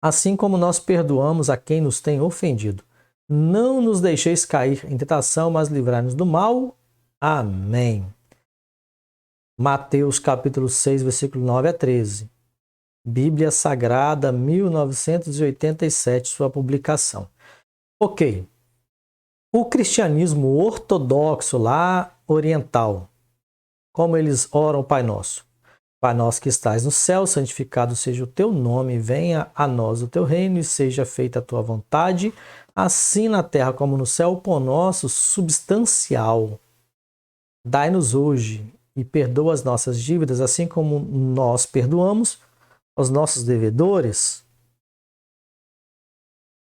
assim como nós perdoamos a quem nos tem ofendido. Não nos deixeis cair em tentação, mas livrai-nos do mal. Amém. Mateus capítulo 6, versículo 9 a 13. Bíblia Sagrada, 1987, sua publicação. Ok. O cristianismo ortodoxo lá oriental, como eles oram o Pai Nosso? Pai nosso que estais no céu, santificado seja o teu nome, venha a nós o teu reino e seja feita a tua vontade, assim na terra como no céu. O pão nosso substancial dai-nos hoje e perdoa as nossas dívidas, assim como nós perdoamos aos nossos devedores.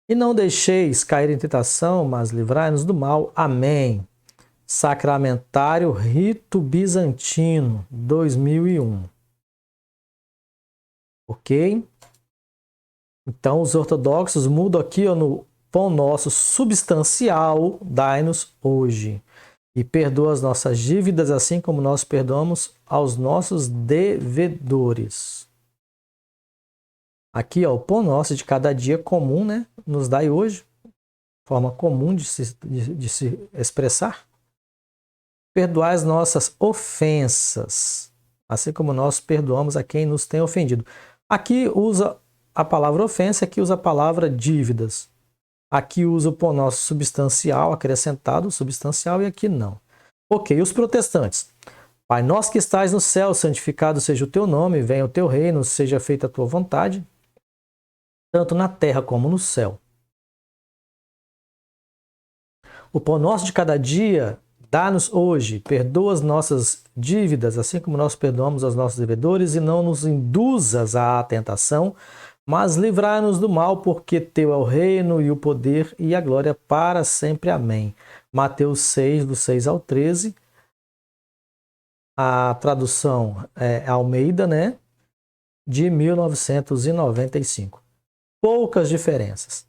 E não deixeis cair em tentação, mas livrai-nos do mal. Amém. Sacramentário Rito Bizantino, 2001. Ok? Então, os ortodoxos mudam aqui no pão nosso substancial, dai-nos hoje. E perdoa as nossas dívidas, assim como nós perdoamos aos nossos devedores. Aqui, ó, o pão nosso de cada dia comum, né? Nos dai hoje. Forma comum de se expressar. Perdoai as nossas ofensas, assim como nós perdoamos a quem nos tem ofendido. Aqui usa a palavra ofensa, aqui usa a palavra dívidas. Aqui usa o pão nosso substancial, acrescentado, substancial, e aqui não. Ok, os protestantes. Pai nosso que estais no céu, santificado seja o teu nome, venha o teu reino, seja feita a tua vontade, tanto na terra como no céu. O pão nosso de cada dia, dá-nos hoje, perdoa as nossas dívidas, assim como nós perdoamos aos nossos devedores, e não nos induzas à tentação, mas livrai-nos do mal, porque teu é o reino e o poder e a glória para sempre. Amém. Mateus 6, do 6 ao 13. A tradução é Almeida, né? De 1995. Poucas diferenças.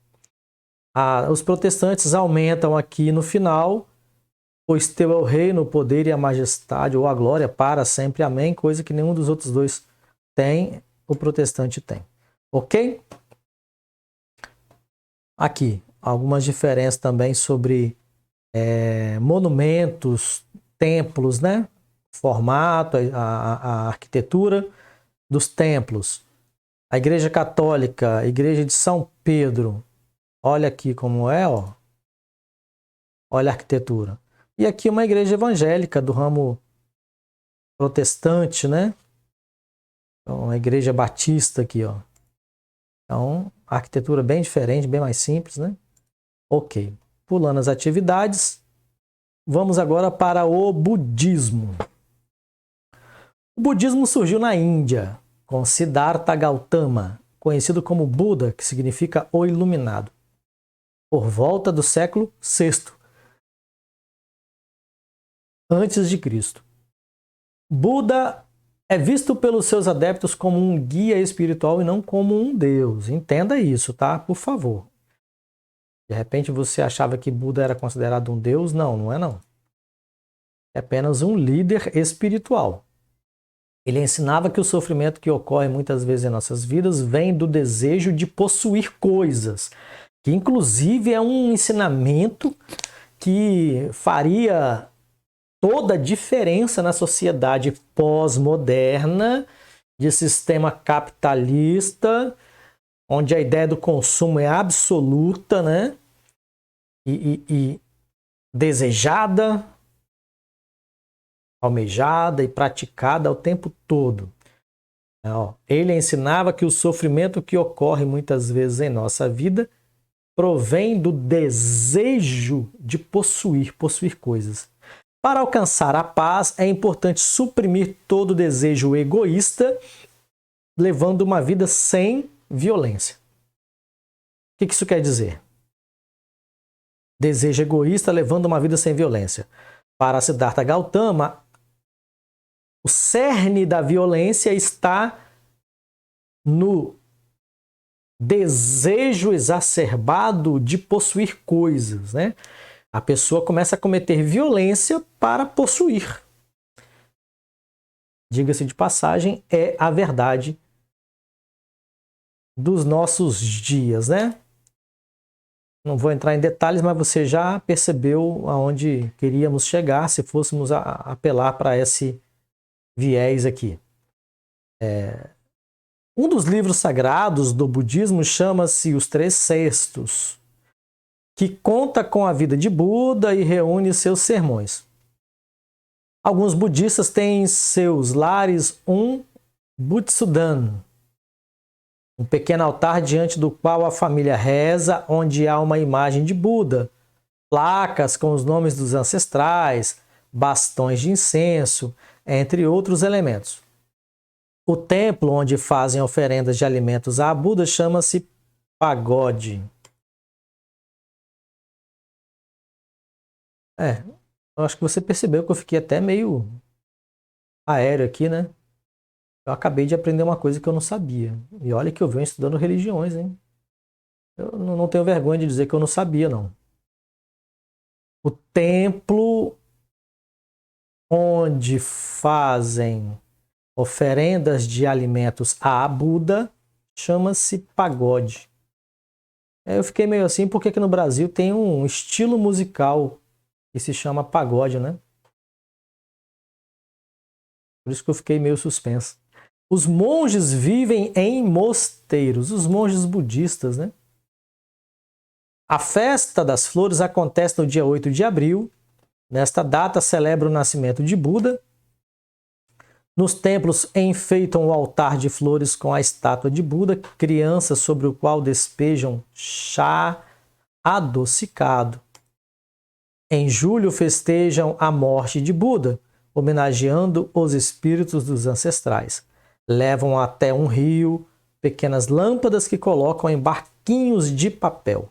Os protestantes aumentam aqui no final Pois teu é o reino, o poder e a majestade, ou a glória para sempre. Amém. Coisa que nenhum dos outros dois tem, o protestante tem. Ok? Aqui, algumas diferenças também sobre monumentos, templos, né? Formato, a arquitetura dos templos. A Igreja Católica, a Igreja de São Pedro. Olha aqui como é, ó. Olha a arquitetura. E aqui uma igreja evangélica do ramo protestante, né? Então, uma igreja batista aqui, ó. Então, a arquitetura bem diferente, bem mais simples, né? Ok. Pulando as atividades, vamos agora para o budismo. O budismo surgiu na Índia, com Siddhartha Gautama, conhecido como Buda, que significa o iluminado, por volta do século VI antes de Cristo. Buda é visto pelos seus adeptos como um guia espiritual e não como um deus. Entenda isso, tá? Por favor. De repente você achava que Buda era considerado um deus? Não, não é não. É apenas um líder espiritual. Ele ensinava que o sofrimento que ocorre muitas vezes em nossas vidas vem do desejo de possuir coisas, que inclusive é um ensinamento que faria toda a diferença na sociedade pós-moderna, de sistema capitalista, onde a ideia do consumo é absoluta, né? E desejada, almejada e praticada o tempo todo. Ele ensinava que o sofrimento que ocorre muitas vezes em nossa vida provém do desejo de possuir coisas. Para alcançar a paz, é importante suprimir todo desejo egoísta, levando uma vida sem violência. O que isso quer dizer? Desejo egoísta, levando uma vida sem violência. Para Siddhartha Gautama, o cerne da violência está no desejo exacerbado de possuir coisas, né? A pessoa começa a cometer violência para possuir. Diga-se de passagem, é a verdade dos nossos dias, né? Não vou entrar em detalhes, mas você já percebeu aonde queríamos chegar se fôssemos apelar para esse viés aqui. Um dos livros sagrados do budismo chama-se Os Três Cestos, que conta com a vida de Buda e reúne seus sermões. Alguns budistas têm em seus lares um Butsudan, um pequeno altar diante do qual a família reza, onde há uma imagem de Buda, placas com os nomes dos ancestrais, bastões de incenso, entre outros elementos. O templo onde fazem oferendas de alimentos a Buda chama-se pagode. Eu acho que você percebeu que eu fiquei até meio aéreo aqui, né? Eu acabei de aprender uma coisa que eu não sabia. E olha que eu venho estudando religiões, hein? Eu não tenho vergonha de dizer que eu não sabia, não. O templo onde fazem oferendas de alimentos a Buda chama-se pagode. Eu fiquei meio assim porque aqui no Brasil tem um estilo musical que se chama pagode, né? Por isso que eu fiquei meio suspenso. Os monges vivem em mosteiros, os monges budistas, né? A festa das flores acontece no dia 8 de abril. Nesta data celebra o nascimento de Buda. Nos templos enfeitam o altar de flores com a estátua de Buda, criança sobre o qual despejam chá adocicado. Em julho festejam a morte de Buda, homenageando os espíritos dos ancestrais. Levam até um rio pequenas lâmpadas que colocam em barquinhos de papel.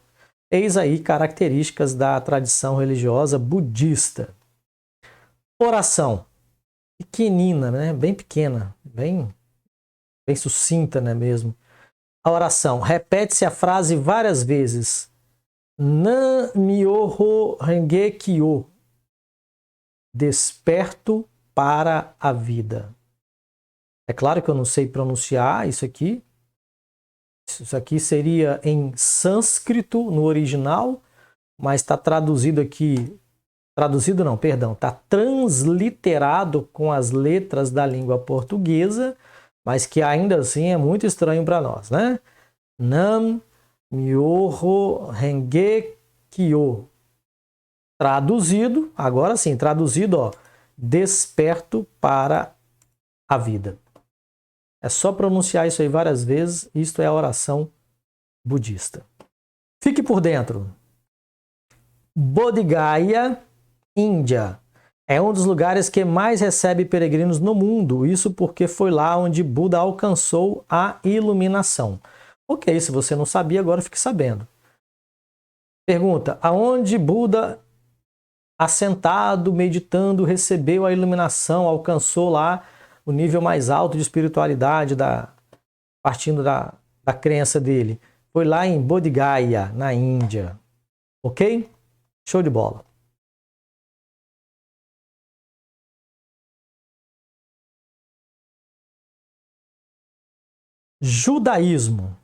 Eis aí características da tradição religiosa budista. Oração. Pequenina, né? Bem pequena, bem sucinta, né, mesmo. A oração. Repete-se a frase várias vezes. Nam-myoho Renge Kyo. desperto para a vida. É claro que eu não sei pronunciar isso aqui. Isso aqui seria em sânscrito no original, mas está traduzido aqui. Traduzido não, perdão. Está transliterado com as letras da língua portuguesa, mas que ainda assim é muito estranho para nós, né? Nam Myoho Renge Kyo. Traduzido, agora sim, traduzido, ó, desperto para a vida. É só pronunciar isso aí várias vezes, isto é a oração budista. Fique por dentro. Bodh Gaya, Índia. É um dos lugares que mais recebe peregrinos no mundo, isso porque foi lá onde Buda alcançou a iluminação. Ok, se você não sabia, agora fique sabendo. Pergunta, aonde Buda, assentado, meditando, recebeu a iluminação, alcançou lá o nível mais alto de espiritualidade, partindo da crença dele? Foi lá em Bodh Gaya, na Índia. Ok? Show de bola. Judaísmo.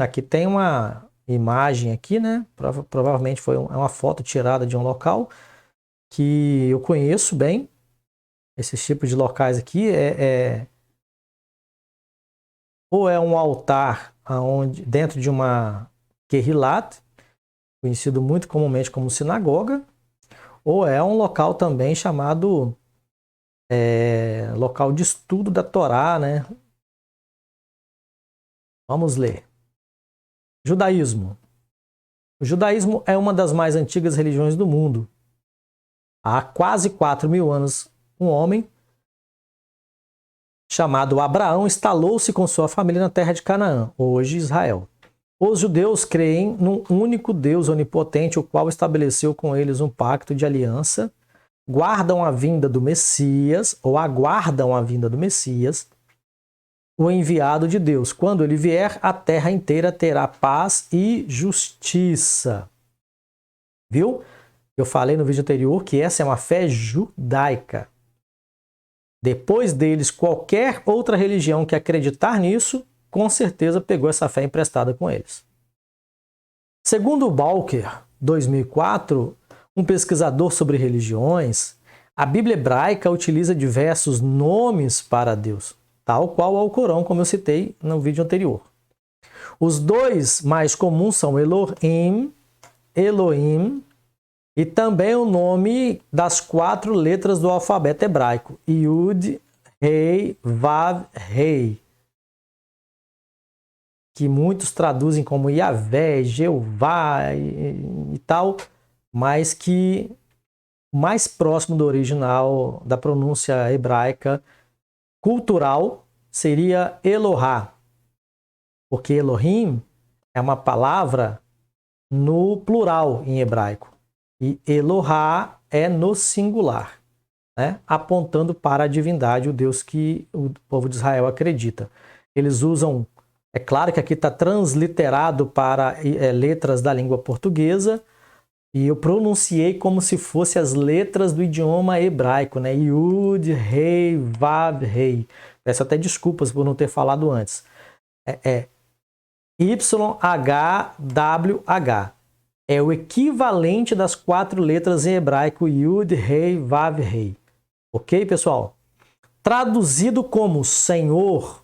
Aqui tem uma imagem aqui, né? Provavelmente foi uma foto tirada de um local que eu conheço bem. Esses tipos de locais aqui ou é um altar dentro de uma Kehilat, conhecido muito comumente como sinagoga, ou é um local também chamado local de estudo da Torá, né? Vamos ler. Judaísmo. O judaísmo é uma das mais antigas religiões do mundo. Há quase 4.000 anos, um homem chamado Abraão instalou-se com sua família na terra de Canaã, hoje Israel. Os judeus creem num único Deus onipotente, o qual estabeleceu com eles um pacto de aliança, guardam a vinda do Messias, ou aguardam a vinda do Messias, o enviado de Deus. Quando ele vier, a terra inteira terá paz e justiça. Viu? Eu falei no vídeo anterior que essa é uma fé judaica. Depois deles, qualquer outra religião que acreditar nisso, com certeza pegou essa fé emprestada com eles. Segundo Balker, 2004, um pesquisador sobre religiões, a Bíblia hebraica utiliza diversos nomes para Deus, tal qual ao Corão, como eu citei no vídeo anterior. Os dois mais comuns são Elohim, e também o nome das 4 letras do alfabeto hebraico, Yud, Rei, Vav, Rei, que muitos traduzem como Yahvé, Jeová e tal, mas que mais próximo do original da pronúncia hebraica cultural seria Elohá, porque Elohim é uma palavra no plural em hebraico. E Elohá é no singular, né? Apontando para a divindade, o Deus que o povo de Israel acredita. Eles usam, é claro que aqui está transliterado para letras da língua portuguesa, e eu pronunciei como se fossem as letras do idioma hebraico, né? Yud, Rei, Vav, Rei. Peço até desculpas por não ter falado antes. YHWH. É o equivalente das 4 letras em hebraico Yud, Rei, Vav, Rei. Ok, pessoal? Traduzido como Senhor,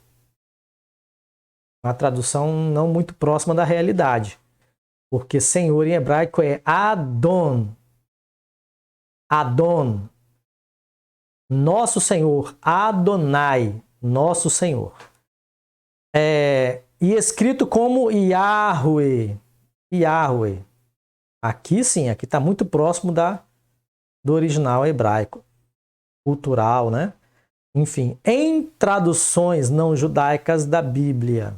uma tradução não muito próxima da realidade. Porque Senhor em hebraico é Adon. Adon. Nosso Senhor. Adonai. Nosso Senhor. E escrito como Yahweh. Yahweh. Aqui sim, aqui está muito próximo do original hebraico, cultural, né? Enfim, em traduções não judaicas da Bíblia,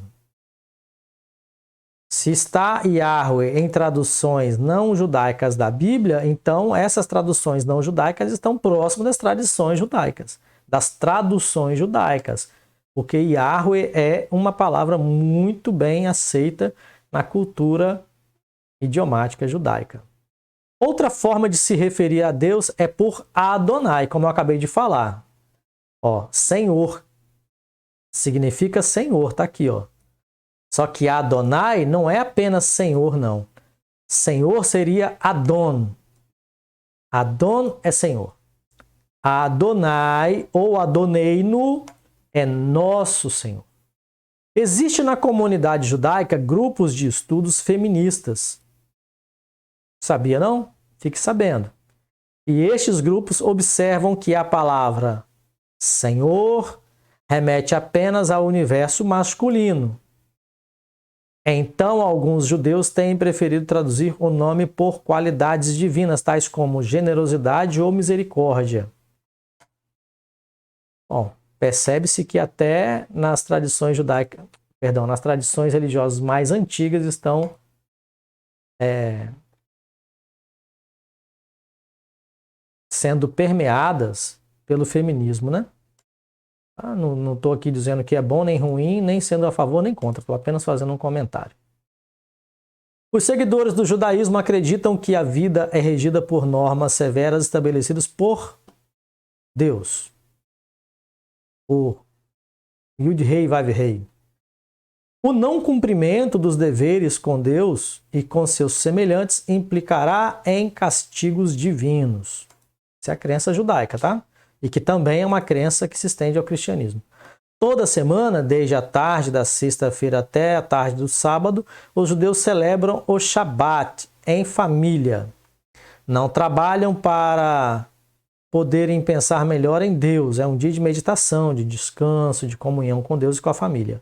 se está Yahweh em traduções não judaicas da Bíblia, então essas traduções não judaicas estão próximas das tradições judaicas, das traduções judaicas, porque Yahweh é uma palavra muito bem aceita na cultura idiomática judaica. Outra forma de se referir a Deus é por Adonai, como eu acabei de falar. Ó, Senhor significa Senhor, tá aqui, ó. Só que Adonai não é apenas Senhor, não. Senhor seria Adon. Adon é Senhor. Adonai ou Adoneino é nosso Senhor. Existe na comunidade judaica grupos de estudos feministas. Sabia não? Fique sabendo. E estes grupos observam que a palavra Senhor remete apenas ao universo masculino. Então, alguns judeus têm preferido traduzir o nome por qualidades divinas, tais como generosidade ou misericórdia. Bom, percebe-se que até nas tradições judaicas, nas tradições religiosas mais antigas estão sendo permeadas pelo feminismo, né? Não estou aqui dizendo que é bom nem ruim, nem sendo a favor nem contra, estou apenas fazendo um comentário. Os seguidores do judaísmo acreditam que a vida é regida por normas severas estabelecidas por Deus. Por Yud-Rei Vav-Rei. O não cumprimento dos deveres com Deus e com seus semelhantes implicará em castigos divinos. Essa é a crença judaica, tá? E que também é uma crença que se estende ao cristianismo. Toda semana, desde a tarde da sexta-feira até a tarde do sábado, os judeus celebram o Shabat em família. Não trabalham para poderem pensar melhor em Deus. É um dia de meditação, de descanso, de comunhão com Deus e com a família.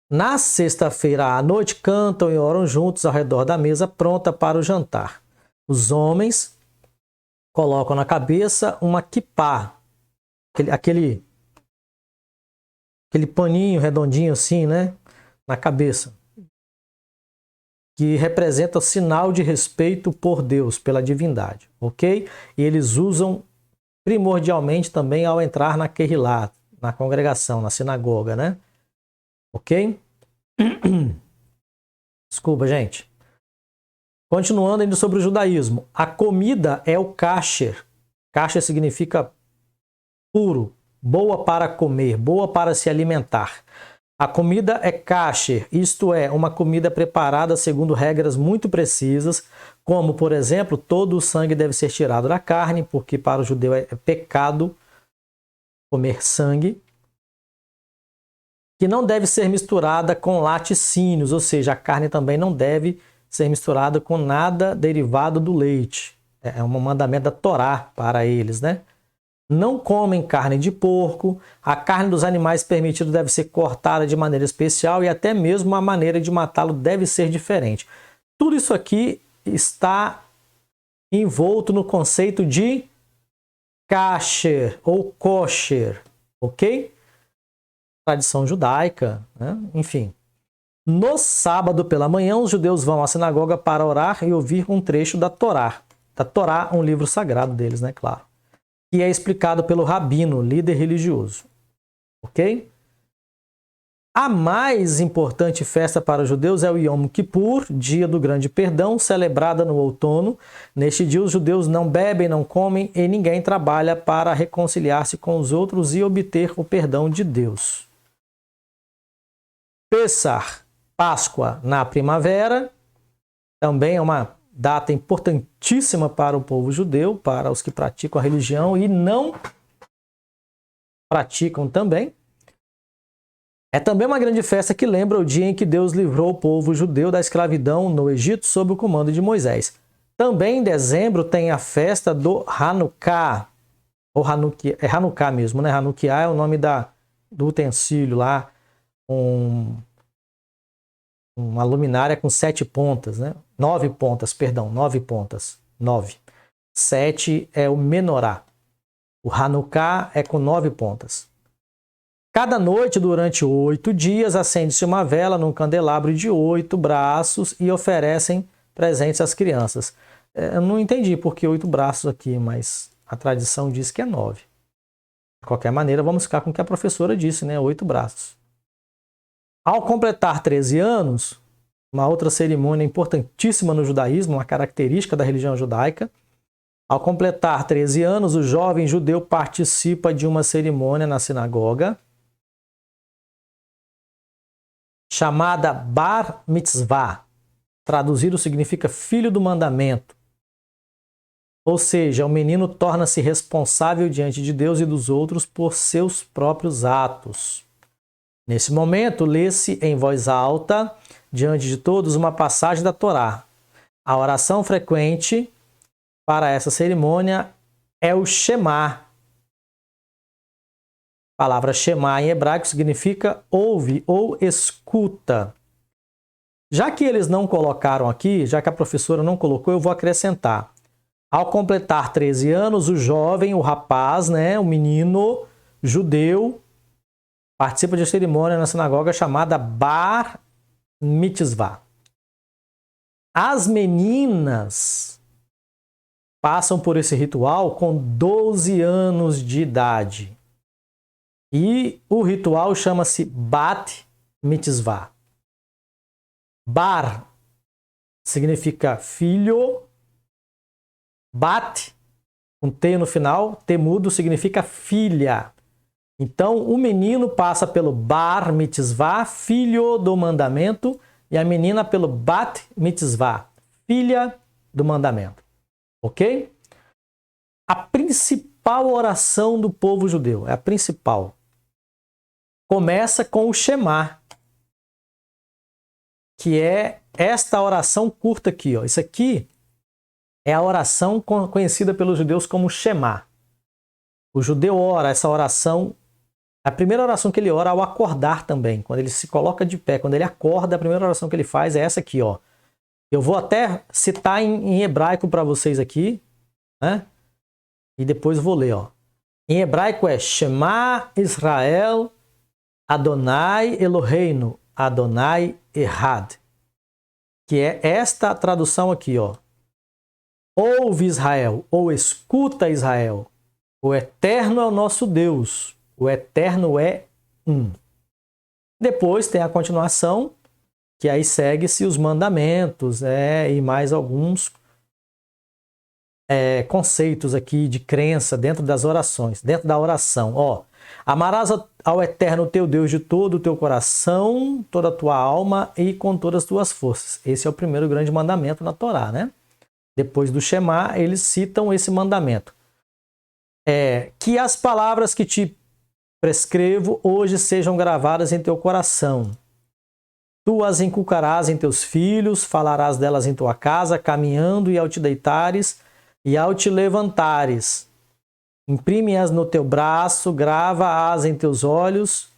Na sexta-feira à noite, cantam e oram juntos ao redor da mesa pronta para o jantar. Os homens colocam na cabeça uma kippá, aquele paninho redondinho assim, né, na cabeça, que representa o sinal de respeito por Deus, pela divindade, ok? E eles usam primordialmente também ao entrar na Kehilá, na congregação, na sinagoga, né? Ok? Desculpa, gente. Continuando ainda sobre o judaísmo. A comida é o kasher. Kasher significa puro, boa para comer, boa para se alimentar. A comida é kasher, isto é, uma comida preparada segundo regras muito precisas, como, por exemplo, todo o sangue deve ser tirado da carne, porque para o judeu é pecado comer sangue, que não deve ser misturada com laticínios, ou seja, a carne também não deve ser misturada com nada derivado do leite. É um mandamento da Torá para eles, né? Não comem carne de porco, a carne dos animais permitida deve ser cortada de maneira especial e até mesmo a maneira de matá-lo deve ser diferente. Tudo isso aqui está envolto no conceito de kasher ou kosher, ok? Tradição judaica, né? Enfim. No sábado pela manhã, os judeus vão à sinagoga para orar e ouvir um trecho da Torá. Da Torá, um livro sagrado deles, né? Claro. Que é explicado pelo rabino, líder religioso. Ok? A mais importante festa para os judeus é o Yom Kippur, dia do grande perdão, celebrada no outono. Neste dia, os judeus não bebem, não comem e ninguém trabalha para reconciliar-se com os outros e obter o perdão de Deus. Pessah, Páscoa na primavera, também é uma data importantíssima para o povo judeu, para os que praticam a religião e não praticam também. É também uma grande festa que lembra o dia em que Deus livrou o povo judeu da escravidão no Egito sob o comando de Moisés. Também em dezembro tem a festa do Hanukkah, ou Hanukkah, é Hanukkah mesmo, né? Hanukkah é o nome do utensílio lá, uma luminária com 7 pontas, né? 9 pontas, perdão, 9 pontas. 9. 7 é o menorá. O Hanukkah é com 9 pontas. Cada noite, durante 8 dias, acende-se uma vela num candelabro de 8 braços e oferecem presentes às crianças. Eu não entendi por que 8 braços aqui, mas a tradição diz que é 9. De qualquer maneira, vamos ficar com o que a professora disse, né? 8 braços. Ao completar 13 anos, uma outra cerimônia importantíssima no judaísmo, uma característica da religião judaica. Ao completar 13 anos, o jovem judeu participa de uma cerimônia na sinagoga chamada Bar Mitzvah. Traduzido significa filho do mandamento. Ou seja, o menino torna-se responsável diante de Deus e dos outros por seus próprios atos. Nesse momento, lê-se em voz alta, diante de todos, uma passagem da Torá. A oração frequente para essa cerimônia é o Shema. A palavra Shema em hebraico significa ouve ou escuta. Já que eles não colocaram aqui, já que a professora não colocou, eu vou acrescentar. Ao completar 13 anos, o jovem, o rapaz, o menino judeu, participa de uma cerimônia na sinagoga chamada Bar Mitzvah. As meninas passam por esse ritual com 12 anos de idade. E o ritual chama-se Bat Mitzvah. Bar significa filho. Bat, com T no final, T mudo, significa filha. Então, o menino passa pelo Bar Mitzvah, filho do mandamento, e a menina pelo Bat Mitzvah, filha do mandamento. Ok? A principal oração do povo judeu, é a principal, começa com o Shema, que é esta oração curta aqui. Ó. Isso aqui é a oração conhecida pelos judeus como Shema. O judeu ora essa oração, a primeira oração que ele ora ao acordar também, quando ele se coloca de pé, quando ele acorda, a primeira oração que ele faz é essa aqui. Ó. Eu vou até citar em hebraico para vocês aqui, e depois vou ler. Ó. Em hebraico é Shema Israel Adonai Eloheinu Adonai Echad, que é esta tradução aqui, ó. Ouve Israel, ou escuta Israel, o Eterno é o nosso Deus, o Eterno é um. Depois tem a continuação, que aí segue-se os mandamentos, e mais alguns conceitos aqui de crença dentro das orações, dentro da oração. Ó, amarás ao Eterno teu Deus de todo o teu coração, toda a tua alma e com todas as tuas forças. Esse é o primeiro grande mandamento na Torá, né? Depois do Shema, eles citam esse mandamento. Que as palavras que te prescrevo hoje sejam gravadas em teu coração. Tu as inculcarás em teus filhos, falarás delas em tua casa, caminhando e ao te deitares e ao te levantares. Imprime-as no teu braço, grava-as em teus olhos,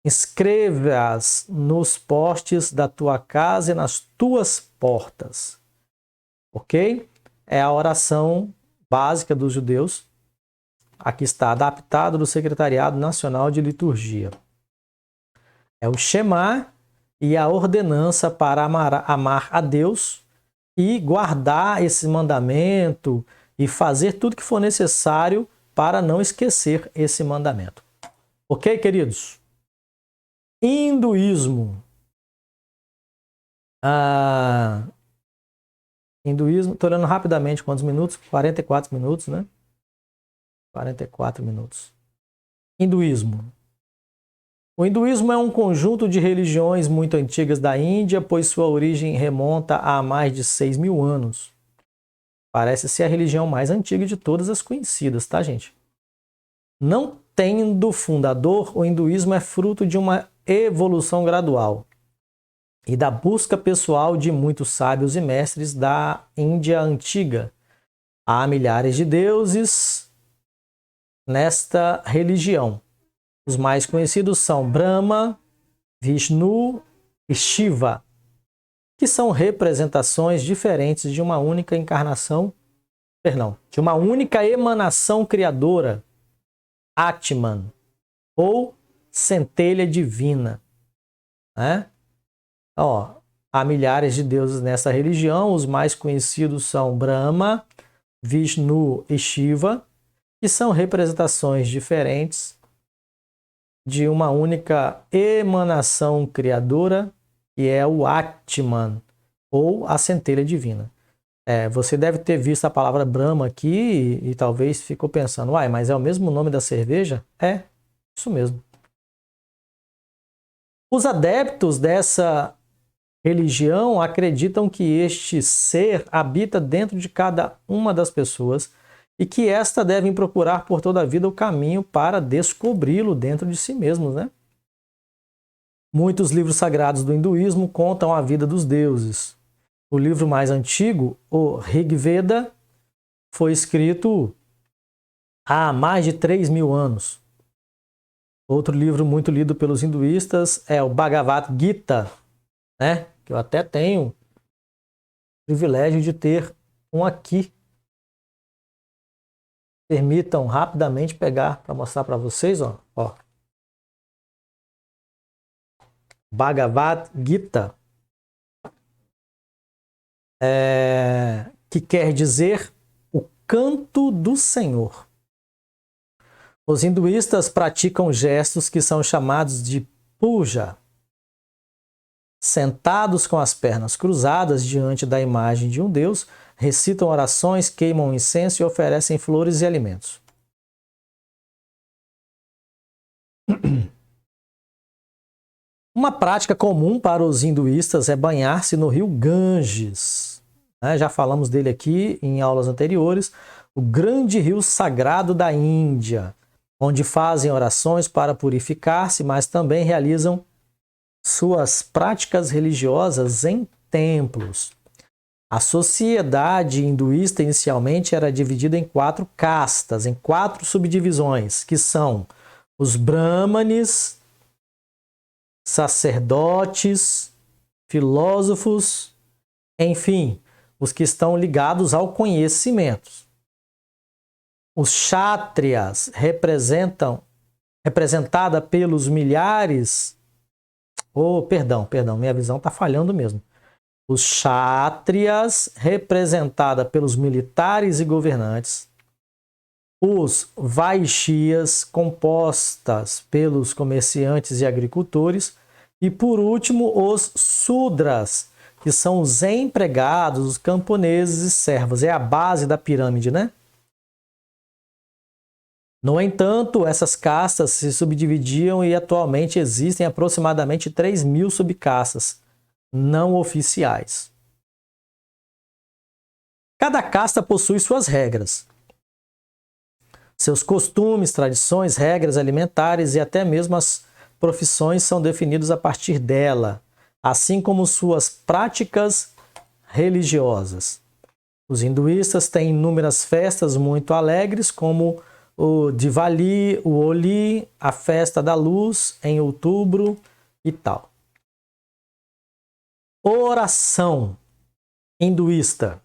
inscreve-as nos postes da tua casa e nas tuas portas. Ok? É a oração básica dos judeus. Aqui está, adaptado do Secretariado Nacional de Liturgia. É o Shema e a ordenança para amar a Deus e guardar esse mandamento e fazer tudo que for necessário para não esquecer esse mandamento. Ok, queridos? Hinduísmo. Hinduísmo, estou olhando rapidamente quantos minutos? 44 minutos, né? 44 minutos. Hinduísmo. O hinduísmo é um conjunto de religiões muito antigas da Índia, pois sua origem remonta a mais de 6.000 anos. Parece ser a religião mais antiga de todas as conhecidas, tá, gente? Não tendo fundador, o hinduísmo é fruto de uma evolução gradual e da busca pessoal de muitos sábios e mestres da Índia antiga. Há milhares de deuses nesta religião. Os mais conhecidos são Brahma, Vishnu e Shiva, que são representações diferentes de uma única encarnação, de uma única emanação criadora, Atman, ou centelha divina. Há milhares de deuses nessa religião, os mais conhecidos são Brahma, Vishnu e Shiva, que são representações diferentes de uma única emanação criadora, que é o Atman, ou a centelha divina. Você deve ter visto a palavra Brahma aqui e talvez ficou pensando, uai, mas é o mesmo nome da cerveja? É, isso mesmo. Os adeptos dessa religião acreditam que este ser habita dentro de cada uma das pessoas e que esta devem procurar por toda a vida o caminho para descobri-lo dentro de si mesmos, né? Muitos livros sagrados do hinduísmo contam a vida dos deuses. O livro mais antigo, o Rig Veda, foi escrito há mais de 3.000 anos. Outro livro muito lido pelos hinduístas é o Bhagavad Gita, né? Que eu até tenho o privilégio de ter um aqui. Permitam rapidamente pegar para mostrar para vocês, ó. Bhagavad Gita, que quer dizer o canto do Senhor. Os hinduístas praticam gestos que são chamados de puja. Sentados com as pernas cruzadas diante da imagem de um deus, recitam orações, queimam incenso e oferecem flores e alimentos. Uma prática comum para os hinduístas é banhar-se no rio Ganges. Já falamos dele aqui em aulas anteriores. O grande rio sagrado da Índia, onde fazem orações para purificar-se, mas também realizam suas práticas religiosas em templos. A sociedade hinduísta inicialmente era dividida em 4 castas, em 4 subdivisões, que são os brahmanes, sacerdotes, filósofos, enfim, os que estão ligados ao conhecimento. Os kshatriyas representada pelos milhares. Perdão, minha visão está falhando mesmo. Os kshatriyas, representada pelos militares e governantes. Os vaishyas, compostas pelos comerciantes e agricultores. E, por último, os sudras, que são os empregados, os camponeses e servos. É a base da pirâmide, né? No entanto, essas castas se subdividiam e atualmente existem aproximadamente 3.000 subcastas não oficiais. Cada casta possui suas regras, seus costumes, tradições, regras alimentares e até mesmo as profissões são definidos a partir dela, assim como suas práticas religiosas. Os hinduístas têm inúmeras festas muito alegres, como o Diwali, o Holi, a festa da luz em outubro e tal. Oração hinduísta.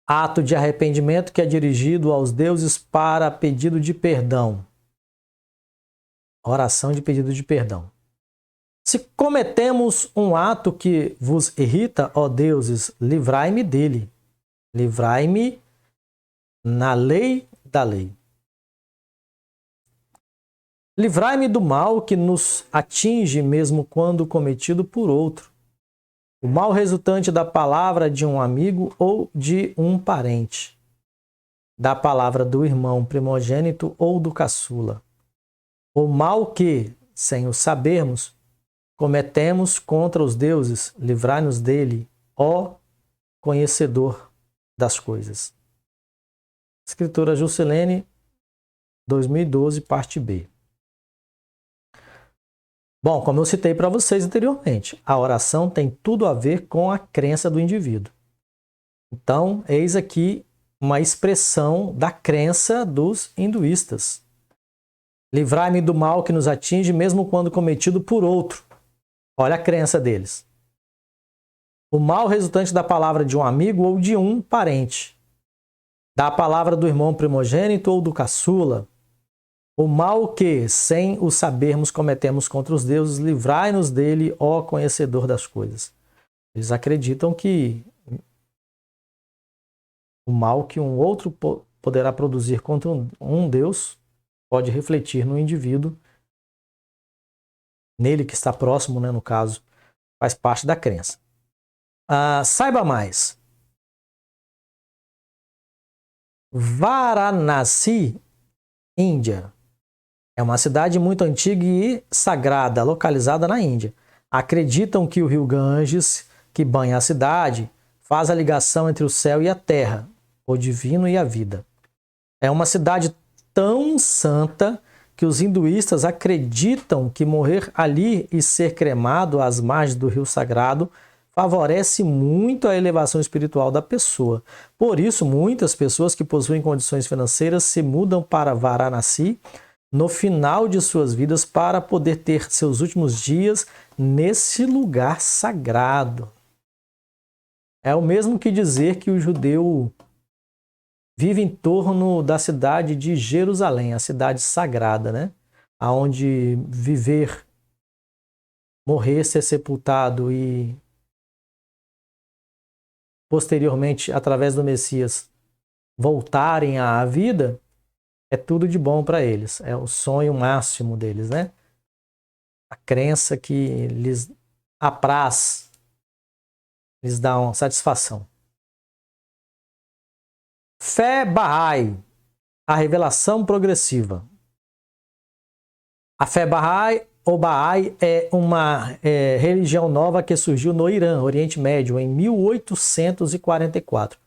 Ato de arrependimento que é dirigido aos deuses para pedido de perdão. Oração de pedido de perdão. Se cometemos um ato que vos irrita, ó deuses, livrai-me dele. Livrai-me na lei da lei. Livrai-me do mal que nos atinge mesmo quando cometido por outro. O mal resultante da palavra de um amigo ou de um parente. Da palavra do irmão primogênito ou do caçula. O mal que, sem o sabermos, cometemos contra os deuses, livrai-nos dele, ó conhecedor das coisas. Escritora Juscelene, 2012, parte B. Bom, como eu citei para vocês anteriormente, a oração tem tudo a ver com a crença do indivíduo. Então, eis aqui uma expressão da crença dos hinduístas. Livrai-me do mal que nos atinge, mesmo quando cometido por outro. Olha a crença deles. O mal resultante da palavra de um amigo ou de um parente. Da palavra do irmão primogênito ou do caçula. O mal que, sem o sabermos, cometemos contra os deuses, livrai-nos dele, ó conhecedor das coisas. Eles acreditam que o mal que um outro poderá produzir contra um Deus pode refletir no indivíduo nele que está próximo, né, no caso, faz parte da crença. Saiba mais. Varanasi, Índia, é uma cidade muito antiga e sagrada, localizada na Índia. Acreditam que o rio Ganges, que banha a cidade, faz a ligação entre o céu e a terra, o divino e a vida. É uma cidade tão santa que os hinduístas acreditam que morrer ali e ser cremado às margens do rio sagrado favorece muito a elevação espiritual da pessoa. Por isso, muitas pessoas que possuem condições financeiras se mudam para Varanasi no final de suas vidas para poder ter seus últimos dias nesse lugar sagrado. É o mesmo que dizer que o judeu vive em torno da cidade de Jerusalém, a cidade sagrada, né? Onde viver, morrer, ser sepultado e posteriormente, através do Messias, voltarem à vida, é tudo de bom para eles. É o sonho máximo deles, né? A crença que lhes apraz, lhes dá uma satisfação. Fé Bahá'í, a revelação progressiva. A fé Bahá'í ou Bahá'í é uma religião nova que surgiu no Irã, Oriente Médio, em 1844.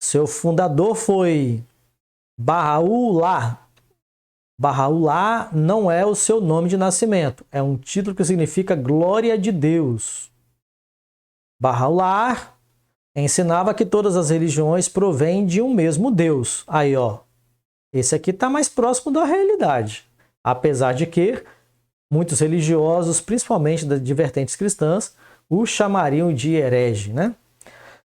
Seu fundador foi Bahá'u'lláh. Bahá'u'lláh não é o seu nome de nascimento, é um título que significa glória de Deus. Bahá'u'lláh ensinava que todas as religiões provêm de um mesmo Deus. Aí, ó, esse aqui está mais próximo da realidade. Apesar de que muitos religiosos, principalmente de vertentes cristãs, o chamariam de herege, né?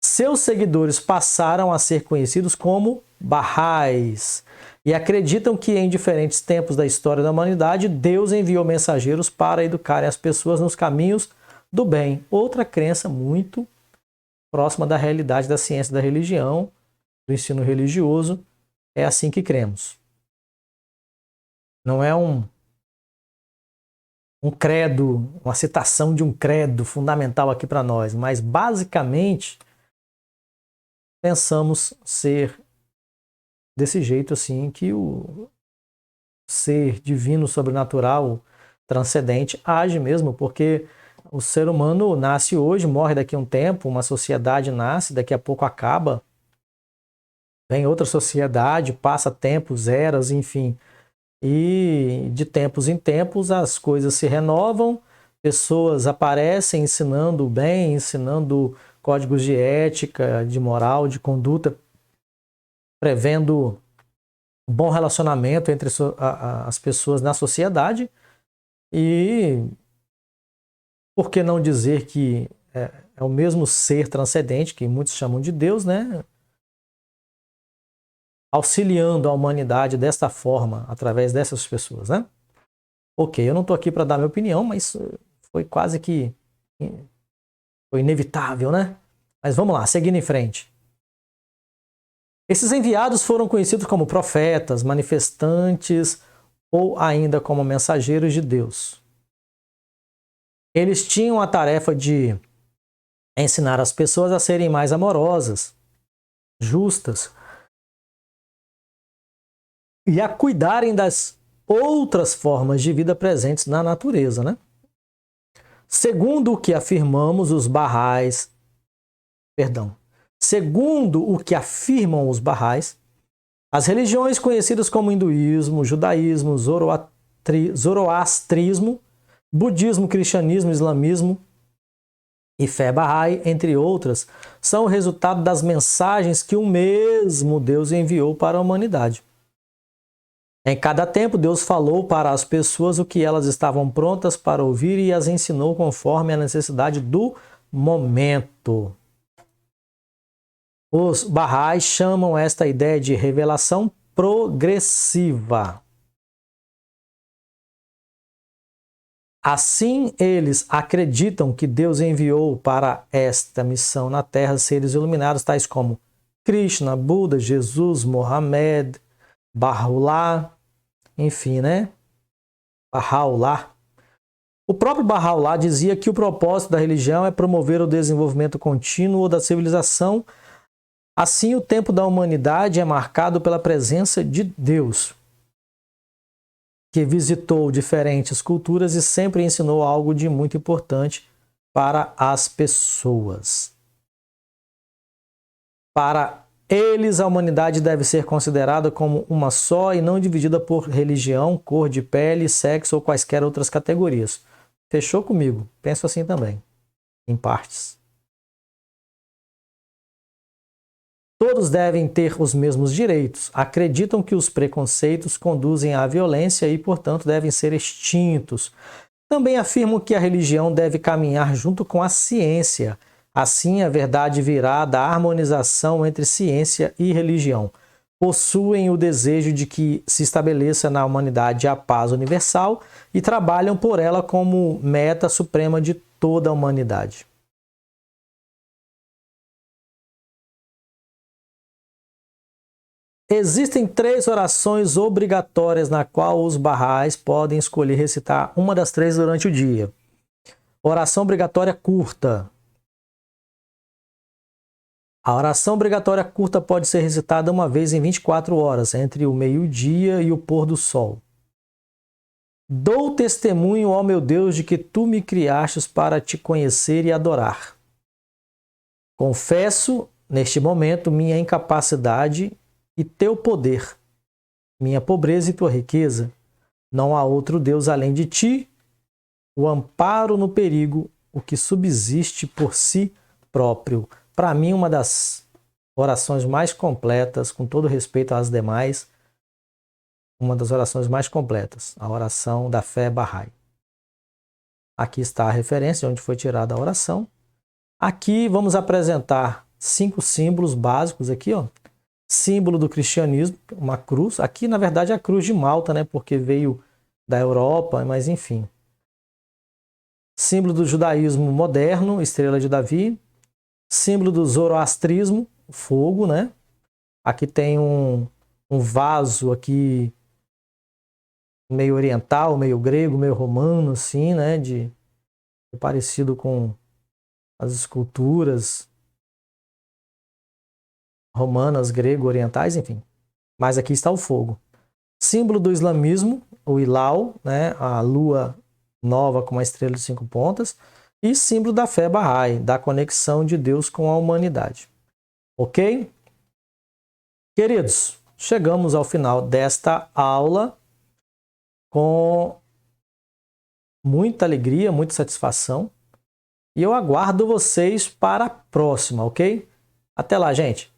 Seus seguidores passaram a ser conhecidos como Bahá'ís e acreditam que em diferentes tempos da história da humanidade, Deus enviou mensageiros para educarem as pessoas nos caminhos do bem. Outra crença muito próxima da realidade da ciência da religião, do ensino religioso. É assim que cremos. Não é um credo, uma citação de um credo fundamental aqui para nós, mas basicamente pensamos ser desse jeito assim, que o ser divino, sobrenatural, transcendente age mesmo, porque o ser humano nasce hoje, morre daqui a um tempo, uma sociedade nasce, daqui a pouco acaba, vem outra sociedade, passa tempos, eras, enfim. E de tempos em tempos as coisas se renovam, pessoas aparecem ensinando o bem, ensinando códigos de ética, de moral, de conduta, prevendo um bom relacionamento entre as pessoas na sociedade. E por que não dizer que é o mesmo ser transcendente, que muitos chamam de Deus, né? Auxiliando a humanidade desta forma, através dessas pessoas, né? Ok, eu não estou aqui para dar minha opinião, mas foi quase que foi inevitável, né? Mas vamos lá, seguindo em frente. Esses enviados foram conhecidos como profetas, manifestantes ou ainda como mensageiros de Deus. Eles tinham a tarefa de ensinar as pessoas a serem mais amorosas, justas e a cuidarem das outras formas de vida presentes na natureza, né? Segundo o que afirmam os Bahá'ís, as religiões conhecidas como hinduísmo, judaísmo, zoroastrismo, budismo, cristianismo, islamismo e fé Bahá'í, entre outras, são o resultado das mensagens que o mesmo Deus enviou para a humanidade. Em cada tempo, Deus falou para as pessoas o que elas estavam prontas para ouvir e as ensinou conforme a necessidade do momento. Os Bahá'ís chamam esta ideia de revelação progressiva. Assim, eles acreditam que Deus enviou para esta missão na Terra seres iluminados tais como Krishna, Buda, Jesus, Mohammed, Bahá'u'lláh, enfim, né? Bahá'u'lláh. O próprio Bahá'u'lláh dizia que o propósito da religião é promover o desenvolvimento contínuo da civilização. Assim, o tempo da humanidade é marcado pela presença de Deus, que visitou diferentes culturas e sempre ensinou algo de muito importante para as pessoas. Para eles, a humanidade deve ser considerada como uma só e não dividida por religião, cor de pele, sexo ou quaisquer outras categorias. Fechou comigo? Penso assim também, em partes. Todos devem ter os mesmos direitos. Acreditam que os preconceitos conduzem à violência e, portanto, devem ser extintos. Também afirmam que a religião deve caminhar junto com a ciência. Assim, a verdade virá da harmonização entre ciência e religião. Possuem o desejo de que se estabeleça na humanidade a paz universal e trabalham por ela como meta suprema de toda a humanidade. Existem 3 orações obrigatórias na qual os Bahá'ís podem escolher recitar uma das 3 durante o dia. Oração obrigatória curta. A oração obrigatória curta pode ser recitada uma vez em 24 horas, entre o meio-dia e o pôr do sol. Dou testemunho, ó meu Deus, de que tu me criastes para te conhecer e adorar. Confesso, neste momento, minha incapacidade e teu poder, minha pobreza e tua riqueza. Não há outro Deus além de ti, o amparo no perigo, o que subsiste por si próprio. Para mim, uma das orações mais completas, com todo respeito às demais, uma das orações mais completas, a oração da fé Bahá'í. Aqui está a referência onde foi tirada a oração. Aqui vamos apresentar 5 símbolos básicos aqui, ó. Símbolo do cristianismo, uma cruz. Aqui, na verdade, é a cruz de Malta, né? Porque veio da Europa, mas enfim. Símbolo do judaísmo moderno, estrela de Davi. Símbolo do zoroastrismo, fogo, né? Aqui tem um vaso aqui meio oriental, meio grego, meio romano, assim, né? Parecido com as esculturas romanas, grego-orientais, enfim. Mas aqui está o fogo. Símbolo do islamismo, o hilal, né? A lua nova com uma estrela de 5 pontas. E símbolo da fé Bahá'í, da conexão de Deus com a humanidade. Ok? Queridos, chegamos ao final desta aula com muita alegria, muita satisfação. E eu aguardo vocês para a próxima, ok? Até lá, gente!